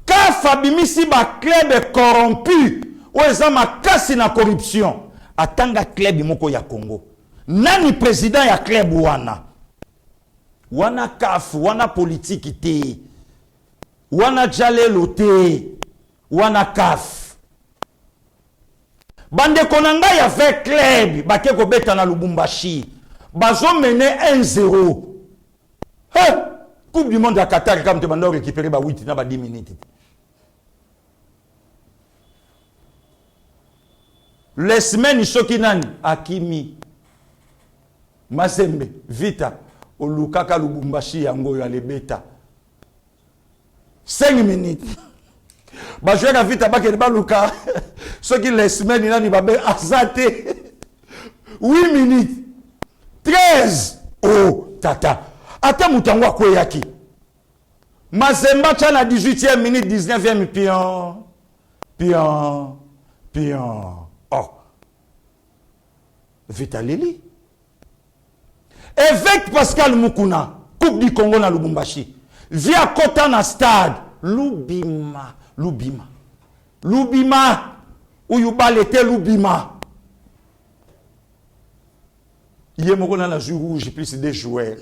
Ka fabimisi ba club corrompu ou ezama kasi na corruption atanga club moko ya Congo. Nani président ya club wana? Wana kaf, wana politique te. Wana jalelo te. Wana kaf. Bande konanga ya fait club bake ko beta na Lubumbashi. Bazo mené 1-0. Hey, Coupe du monde à Qatar, comme tu m'as récupéré 8 dans 10 minutes. Les semaines, Shokinani, Akimi, Mazembe, Vita, Olukaka, Lubumbashi, Yango, Yalebeta. 5 minutes. Bajoué à Vita, Bakelba, Luka. Ce qui les semaines, il a dit, Azate. 8 minutes. 13. Oh, tata. Ata mutangwa kweyaki. Mazemba tchana 18e minute, 19e pion. Pion. Pion. Oh. Vitalili. Évêque Pascal Mukuna. Coupe du Congo na Lubumbashi. Via Kota na stade. Lubima. Lubima. Lubima. Ouyouba l'été Lubima. Il y a un jour rouge, plus des joueurs.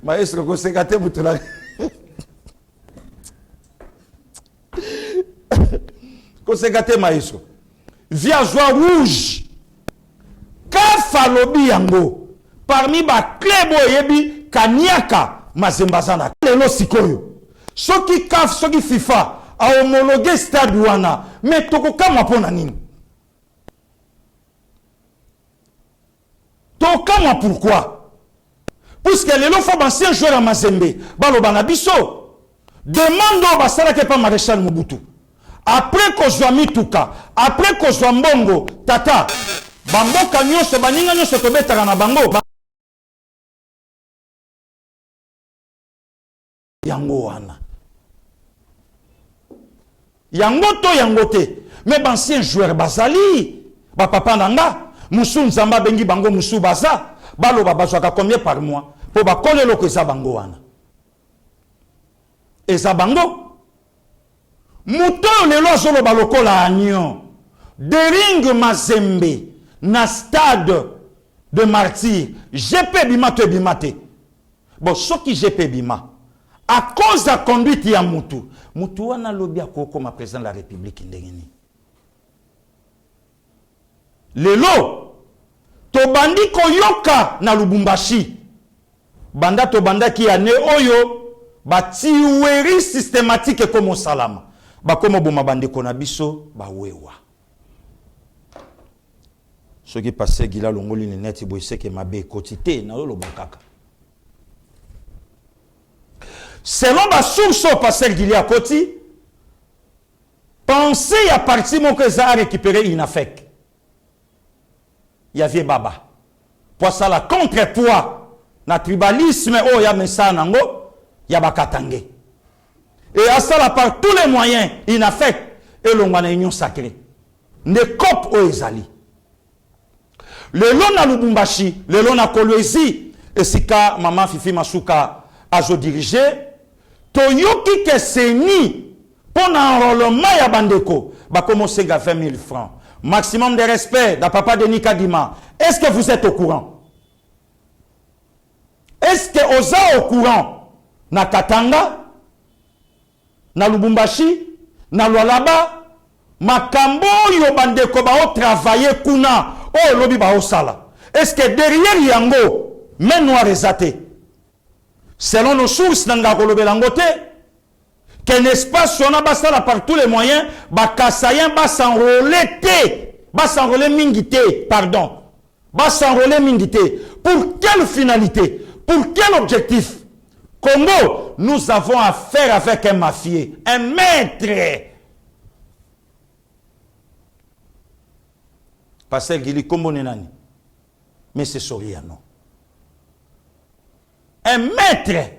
Maestro, vous avez gâté votre langue. Vous avez gâté, maestro. Via joie rouge. Kafa lobi yango. Parmi ba klebo yebi kanyaka mazembazana. Lelo sikoyo. Soki kaf, soki FIFA a homologué stade wana. Mais toko kama pona nini? Tokama pourquoi? Puisque les lots font ancien joueur à Mazembe, balo banabiso. Demande au basala que pas maréchal Mobutu. Après qu'on soit Mituka, après qu'on soit Mbongo, Tata, Bango Kanyo se baninga nyo se tobe tarana bango. Yango wana. Yango to yango te. Mais ancien joueur bazali, ba papa nanga. Moussou Nzamba bengi bango Moussou Baza. Balo babazwaka combien par mois? Pour ba coller lo que ça bango wana. Et ça bango. Mouto le lo solo baloko la agnon. Dering Mazembe. Na stade de martyr. GP bima te bimate. Bon, ce qui GP bima. À cause de la conduite ya Moutou. Moutou wana lobby à comme président de la République ndengeni. Lelo, to bandi koyoka na Lubumbashi. Banda to banda ki ane oyo, ba tiweri systématique comme salama. Ba comme boma bandi konabiso, ba wewa. Ce qui passait gila longoli ni neti boise ke mabe kotite na lo bokaka. Selon ma source au passé gila koti, pensez à partir mon que ça a récupéré Inafek. Yavie Baba. Pour ça, la contrepoids, na tribalisme, oh, ya mesa nango, ya bakatangé. Et à ça, par tous les moyens, il a fait, et l'on a une union sacrée. Ne cop o ezali. Le long na Lubumbashi, le long na Kolwezi, et sika, maman Fifi Masuka, a jo dirigé, toyoki ke seni, pour l'enrôlement ya bandeko, ba commencer à 20 000 francs. Maximum de respect da papa de Nikadima. Est-ce que vous êtes au courant? Est-ce que vous êtes au courant? Na Katanga, na Lubumbashi, na Lualaba, makambo yo bandeko ba o travailler kuna, o lobi ba o sala. Est-ce que derrière yango, men noir ezate? Selon nos sources nanga kolobelangote, que n'est-ce pas si on a basala par tous les moyens, Bakasayen va s'enrôler va s'enrôler mingité, pardon. Va s'enrôler mingité. Pour quelle finalité? Pour quel objectif? Congo, nous avons affaire avec un mafieux, un maître. Pasteur Gili Kombo Nenani. Mais c'est Soriano. Un maître.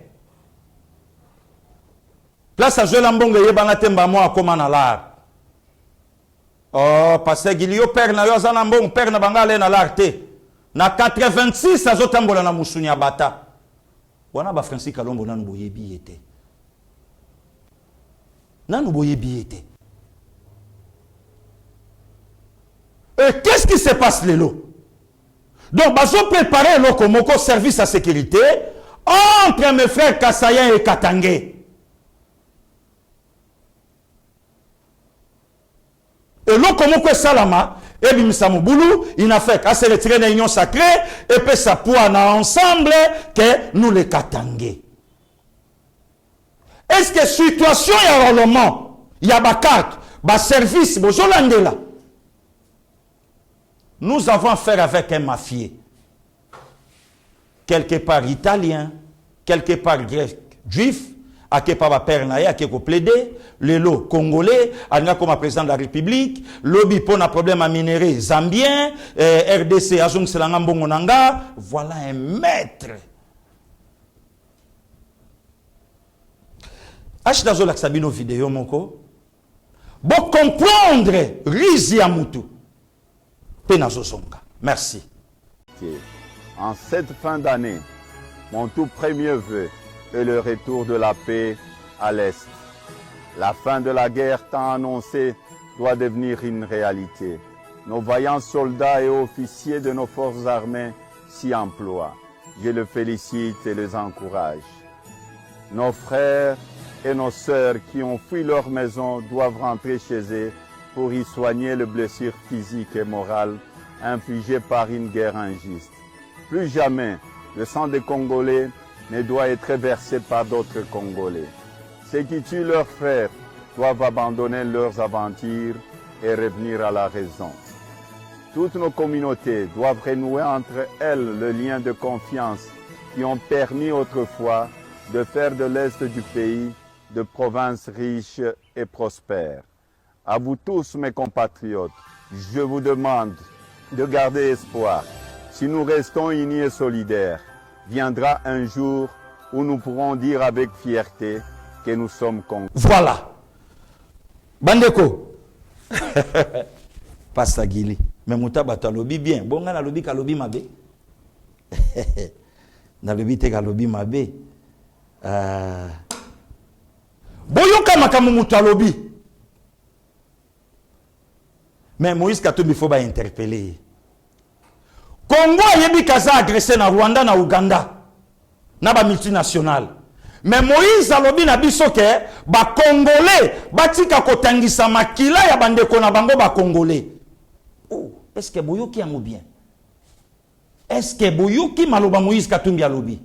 Place à jouer l'ambongue, yebana temba moi comme en l'art. Oh, parce qu'il y a père na yo zanambong, père na bangale na l'art. Na 86, à zotambola na musunya bata. Wana ba Francis Kalombo nanu boyebi ete. Nanu boyebi ete. Et qu'est-ce qui se passe lélo? Donc, bazo préparer le komoko service à sécurité entre mes frères Kassayen et Katangé. Et là, comme on salama, et bien Moboulou, il n'a fait qu'à se retirer dans l'union sacrée, et puis ça pour ensemble que nous les Katangé. Est-ce que situation y a rôlement, il y a carte, service, là. Nous avons affaire avec un mafieux. Quelque part italien, quelque part grec, juif, à qui pas père naïa, à qui plaidé, le lot congolais, à comme président de la République, lobby pour un problème à minerai zambien, RDC, Azung Selangambongonanga, voilà un maître. Achdazo Laksabino vidéo, moko. Bon comprendre, Rizi Amutu. Penazo Songa. Merci. En cette fin d'année, mon tout premier vœu et le retour de la paix à l'Est. La fin de la guerre tant annoncée doit devenir une réalité. Nos vaillants soldats et officiers de nos forces armées s'y emploient. Je les félicite et les encourage. Nos frères et nos sœurs qui ont fui leur maison doivent rentrer chez eux pour y soigner les blessures physiques et morales infligées par une guerre injuste. Plus jamais, le sang des Congolais ne doit être versé par d'autres Congolais. Ceux qui tuent leurs frères doivent abandonner leurs aventures et revenir à la raison. Toutes nos communautés doivent renouer entre elles le lien de confiance qui ont permis autrefois de faire de l'Est du pays de provinces riches et prospères. À vous tous, mes compatriotes, je vous demande de garder espoir. Si nous restons unis et solidaires, viendra un jour où nous pourrons dire avec fierté que nous sommes congolais. Voilà. Bandeko. Pasagili. Mais Moutaba talobi bien. Bon, on a lobi kalobi mabe. Na lobi te kalobi mabe. Boyoka makamu mutalobi. Mais Moïse Katumbi faut ba interpeller. Congo yebi kaza agressé na Rwanda na Uganda. Na ba multinational. Mais Moïse alobi na biso ke ba Congolais batika kotangisa makila ya bandeko na bango ba Congolais. Oh, est-ce que boyoki yango bien? Est-ce que boyoki maloba Moïse Katumbi alobi?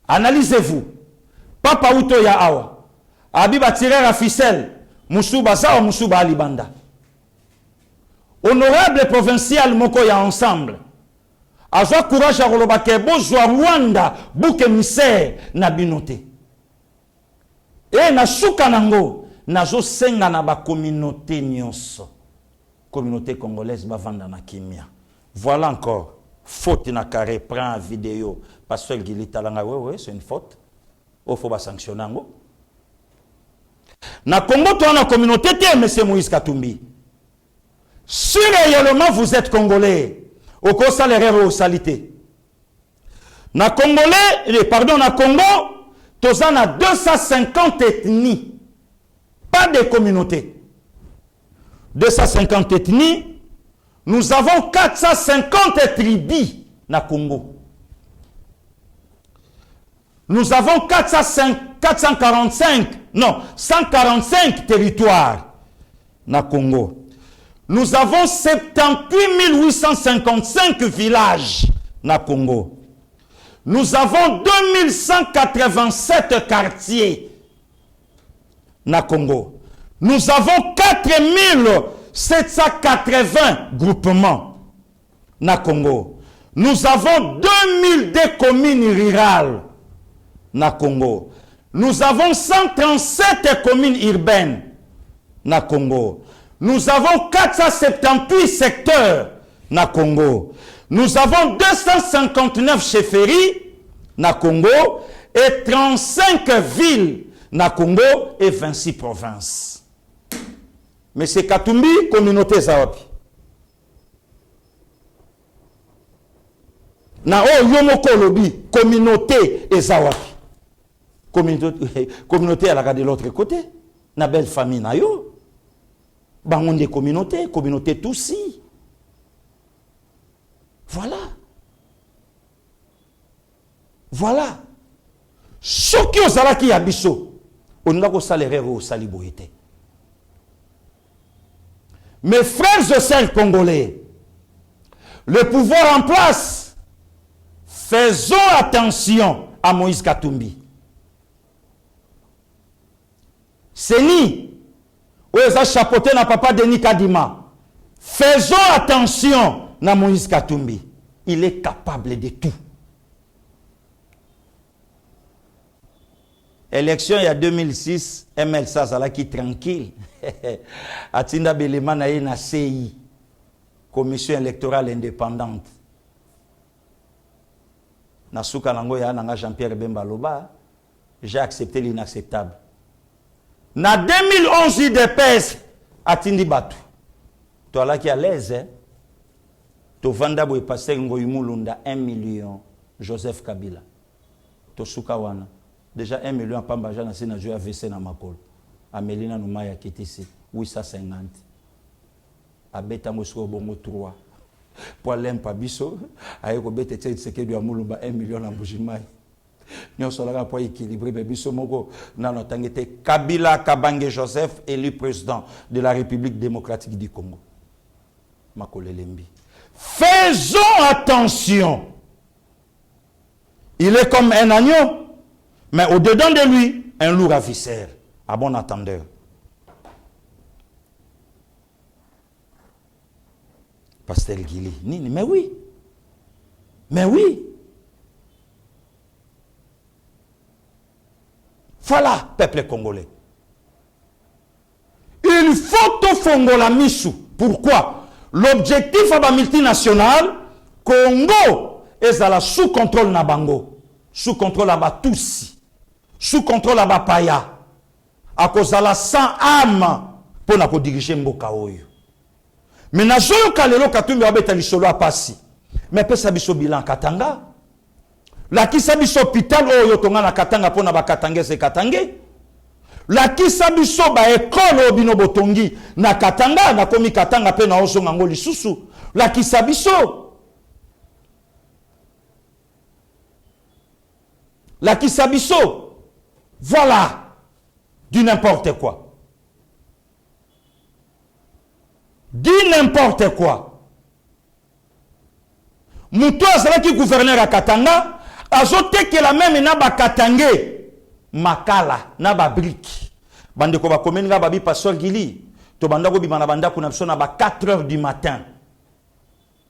Analysez-vous. Papa uto ya awa. Abi ba tirer à ficelle. Musuba sawa musuba alibanda. Honorable provincial moko ya ensemble. Azwa courage à koloba ke bozwa Rwanda buke misère na binote. Et na suka nango nazo senga na ba communauté nyonso. Communauté congolaise ba vanda na kimia. Voilà encore faute na carré prend vidéo pasteur Gili Talanga ouais c'est une faute. Il faut ba sanctionner ngo. Na Congo to na communauté te monsieur Moïse Katumbi. Si réellement vous êtes congolais, au cours l'erreur au salité. Na Congolais, pardon, na Congo, tous en a 250 ethnies, pas de communautés. 250 ethnies, nous avons 450 tribus na Congo. Nous avons 145 territoires na Congo. Nous avons 78 855 villages na Congo. Nous avons 2187 quartiers na Congo. Nous avons 4780 groupements na Congo. Nous avons 2002 communes rurales na Congo. Nous avons 137 communes urbaines na Congo. Nous avons 478 secteurs na Congo. Nous avons 259 chefferies na Congo et 35 villes na Congo et 26 provinces. Mais c'est Katumbi, communauté Zawapi. Na Yomoko Lobi, communauté et Zawapi. Communauté elle a de l'autre côté. Na belle famille na yo. Bangon des communautés Tutsi. Voilà. Voilà. Ce qui est là qui a biso, on a ko salaire au saliboité. Mes frères et sœurs congolais, le pouvoir en place, faisons attention à Moïse Katumbi. C'est ni où est chapeauté na papa Denis Kadima. Faisons attention na Moïse Katumbi. Il est capable de tout. Élection il y a 2006, ML Sazala qui tranquille. Atinda Belema na CI, commission électorale indépendante. Na souka nango ya nanga Jean-Pierre Bemba Loba, j'ai accepté l'inacceptable. Na 2011 UDPS atindi batu. To ala ki à l'aise hein. To vanda boy passer ngoy mulunda 1 million Joseph Kabila. tosuka wana déjà 1 million pamba jana c'est na jouer AVC na makolo Amelina Noumaya qui était ici 850 abeta mosuko bongo 3 pour lempa biso ayeko bete tseke du amulumba 1 million na mbujimai nous sommes là pour équilibrer biso moko na notangete Kabila Kabange Joseph élu président de la République démocratique du Congo makole lembi. Faisons attention. Il est comme un agneau, mais au-dedans de lui, un loup ravisseur. À bon entendeur. Pasteur Guili, Nini, mais oui. Mais oui. Voilà, peuple congolais. Il faut tout fongola misu. Pourquoi? L'objectif de la multinationale, Congo, est à la sous contrôle Nabango, sous contrôle là-bas tous, sous contrôle là-bas Paya, à cause de la sans âme pour nous diriger Mboka Oyo. Mais na joyo kalelo katumbi abeta lisolo apasi. Mais pe sabiso bilan Katanga. La ki sabiso hôpital oyo tonga na Katanga pour na ba Katanga se Katanga. La kisa biso ba ekolo obino botongi na Katanga na komi Katanga pe na ozo ngangoli susu. La kisa biso. La kisa biso. Voilà. Du n'importe quoi. Du n'importe quoi. Mouto azalaki gouverneur à Katanga, azote que la même na ba Katangé. Makala na ba brique bande ko ba komeni nga babi pasteur Gili to banda ko bimana banda kuna biso na ba 4h du matin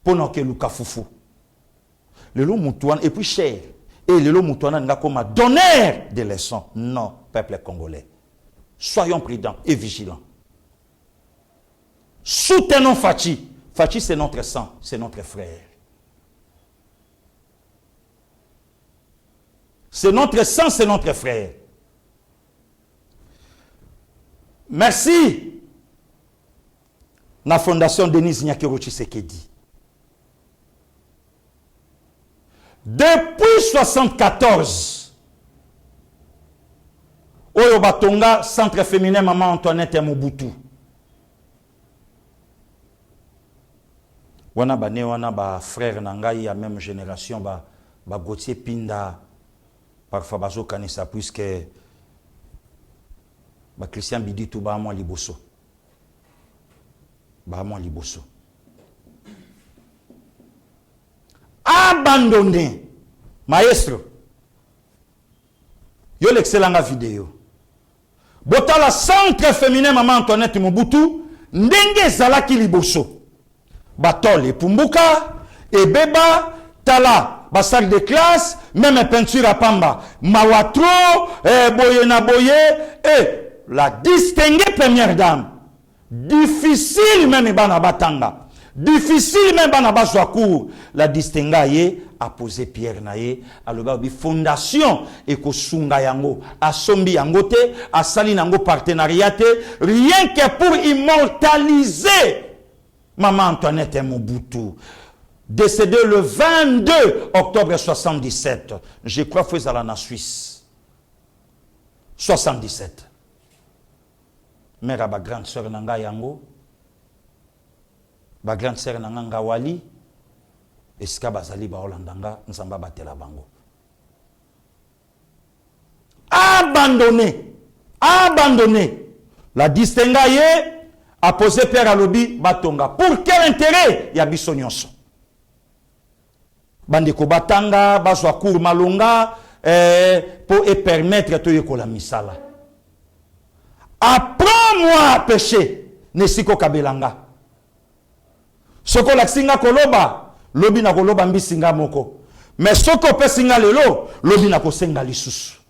pour que luka fufu le lo mutuan et puis cher et le lo mutuan nga comme donneur de leçons. Non, peuple congolais, soyons prudents et vigilants. Soutenons Fachi. Fachi c'est notre sang, c'est notre frère. C'est notre sang, c'est notre frère. Merci. La fondation Denis Nyakero Tshisekedi. Depuis 1974, Oyo Batonga, centre féminin Maman Antoinette et Mobutu. Wana bane wana ba frère nangai ya même génération ba Gauthier Pinda. Parfois, bazo kanisa puisque Christian Bidi tout ba moi liboso. Ba moi liboso. Abandonné. Maestro. Yo l'excellent vidéo. Botala centre féminin Maman Antoinette Mobutu ndenge zalaki liboso. Batol et Pumbuka et Beba Tala. Ba salle de classe, même peinture à Pamba. Mawatro, boye na boye, et la distinguée première dame. Difficile même bana batanga. Difficile même bana bazwakou. La distinguée a posé pierre naye, a le babi fondation, et ko sunga yango, a sombi yangote, a sali nango partenariate, rien que pour immortaliser Maman Antoinette et Mobutu. Décédé le 22 octobre 77. Je crois que c'est à la Suisse. 77. Mère ma grande sœur Nanga Yango. Ma grande sœur Nanga Wali. Et ce qu'a bazali ba Holandanga, Nzamba batela bango. Abandonné. Abandonné. La distinguée a posé Pierre Alobi Batonga. Pour quel intérêt? Yabiso nyonso. Bandeko batanga, bazwa cour malonga, pour permettre tout la misala. Apprends-moi à pécher, nesiko kabelanga. Soko la singa koloba, lobi na koloba mbisinga moko. Mais soko pe singa lelo, lobi na ko senga lisusu.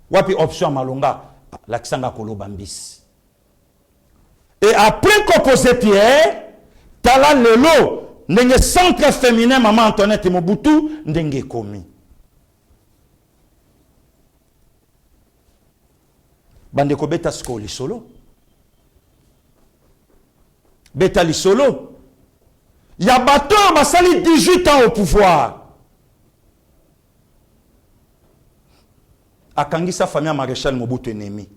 Wapi option malonga, la singa koloba mbisi. Et après qu'on pose Pierre, tala lelo, ndenge centre féminin Maman Antoinette et Mobutu ndenge komi. Bandeko beta sko li solo. Beta li solo. Ya bato basali 18 ans au pouvoir. akangisa famille Maréchal Mobutu ennemi.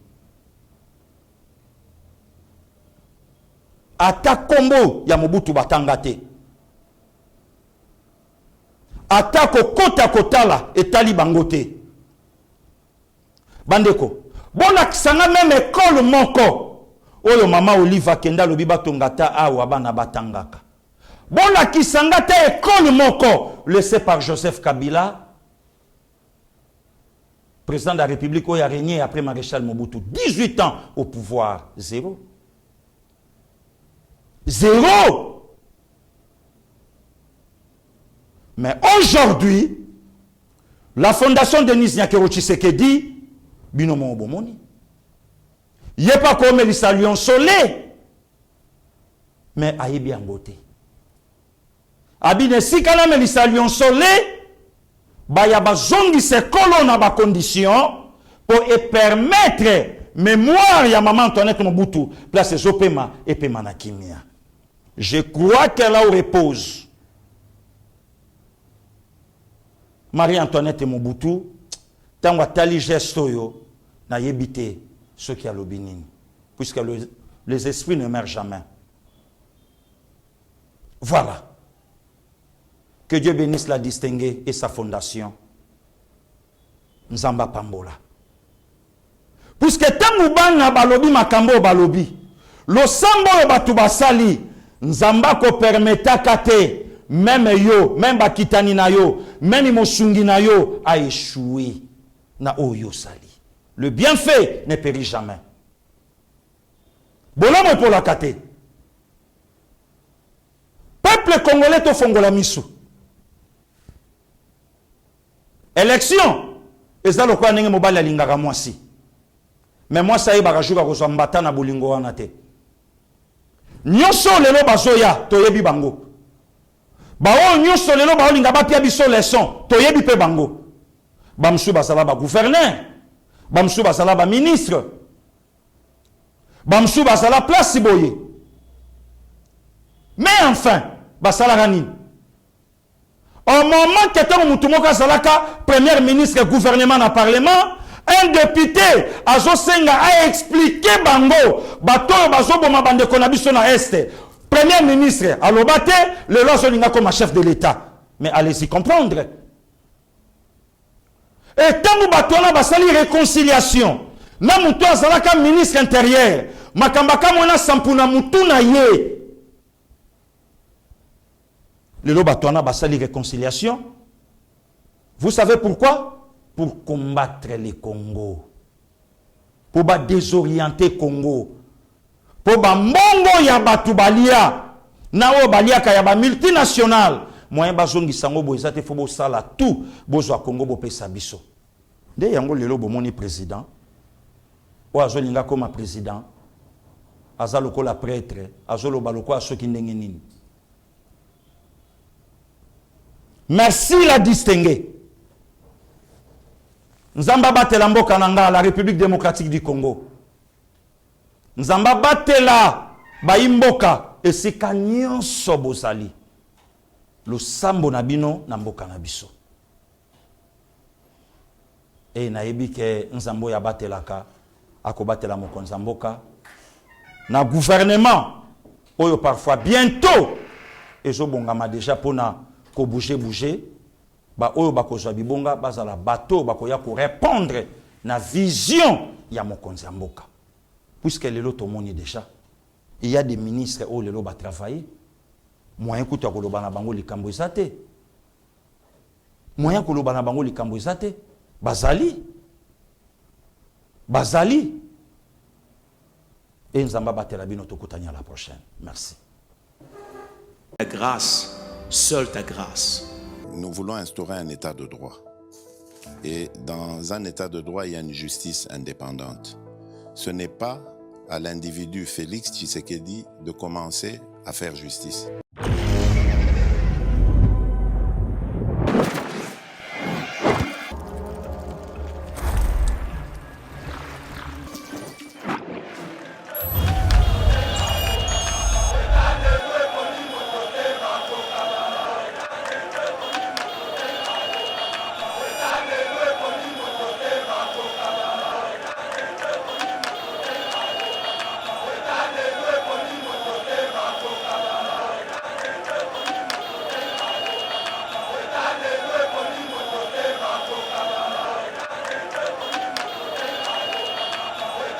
Ata kombo ya Mobutu batanga te. Ata kota kotala etali bango te. Bandeko, bona kisanga même école moko. Oyo mama Oliva Kenda lobi batongata awa bana batangaka. Bona kisanga te école moko laissé par Joseph Kabila, président de la République, qui a régné après Maréchal Mobutu. 18 ans au pouvoir. Zéro. Zéro. Mais aujourd'hui, la fondation Denis Nyakero Tshisekedi, binomo obomoni. Il n'y a pas comme les Lyon Solé. Mais aïe en beauté. Abine si quand même les Lyon Solé, bah y a besoin de ces colonnes à conditions pour permettre mémoire ya maman Antoinette Mobutu place Zopema et Pema na Kimia. Je crois qu'elle a au repose. Marie-Antoinette Mobutu, tango tali gesto yo na yebite ceux qui a l'obinine, puisque les esprits ne meurent jamais. Voilà. Que Dieu bénisse la distinguée et sa fondation. Nzamba Pambola. Puisque tango bana balobi makambo balobi, lo sambo batu basali, Nzamba ko permetta kate, même yo, même bakitani na yo, même mosungi na yo a échoué na oyo sali. Le bienfait ne périt jamais. Bolamo pour la kate. Peuple congolais to fongola misu. Élection. Eza lokwa ndenge mobali alingaka mwasi. Mais moi ça y barajuka ko mbata na bolingo wana te. Nyoso lelo bazoya toyebi bango. Bao nyoso lelo bao linga ba pia biso leçon toyebi pe bango. Bamsu basala ba gouverneur. Bamsu basala ba ministre. Bamsu basala place boye. Mais enfin, basala rani. Au moment que tu as salaka premier ministre gouvernement dans le parlement, un député a expliqué bango bato bazo boma bande konabiso na est. Premier ministre alobate le lozo linga comme chef de l'État. Mais allez-y comprendre. Et tant bato na basali réconciliation, na muto salaka ministre intérieur, makambaka mona sampuna mutu na ye. Le Lobatouana Basali réconciliation. Vous savez pourquoi? Pour combattre les Congo. Pour désorienter Congo. Pour mbongo ya batu balia. Nao balia kaya multinational. Moyen bazongi sango bo ezate fobo sala tout bozo Congo bo pesa biso. De yango lelo bo moni président. O azolinga comme président. Azaloko la prêtre. Azolo baloko asoki ndenge nini. Merci la distinguer. Nzamba batela mboka nanga la République démocratique du Congo. Nzamba batela baimboka esika nyonso bozali. Lo sambo na bino na mboka na biso. E na yebi ke nzambo ya batelaka akobatela mokonza mboka na gouvernement oyo parfois bientôt ezobongama déjà pona ko bouger ba oyo bakozwa bibonga bazala bato bakoya ko répondre na vision ya mokonzi mboka. Puisque lelo tomoni déjà il y a des ministres au lelo ba travailler moyen kuta ko loba na bango likambo ezate moyen ko loba na bango likambo ezate bazali et nzamba batela bino tokutanya la prochaine. Merci. Ta grâce, seule ta grâce. Nous voulons instaurer un état de droit. Et dans un état de droit, il y a une justice indépendante. Ce n'est pas à l'individu Félix Tshisekedi de commencer à faire justice.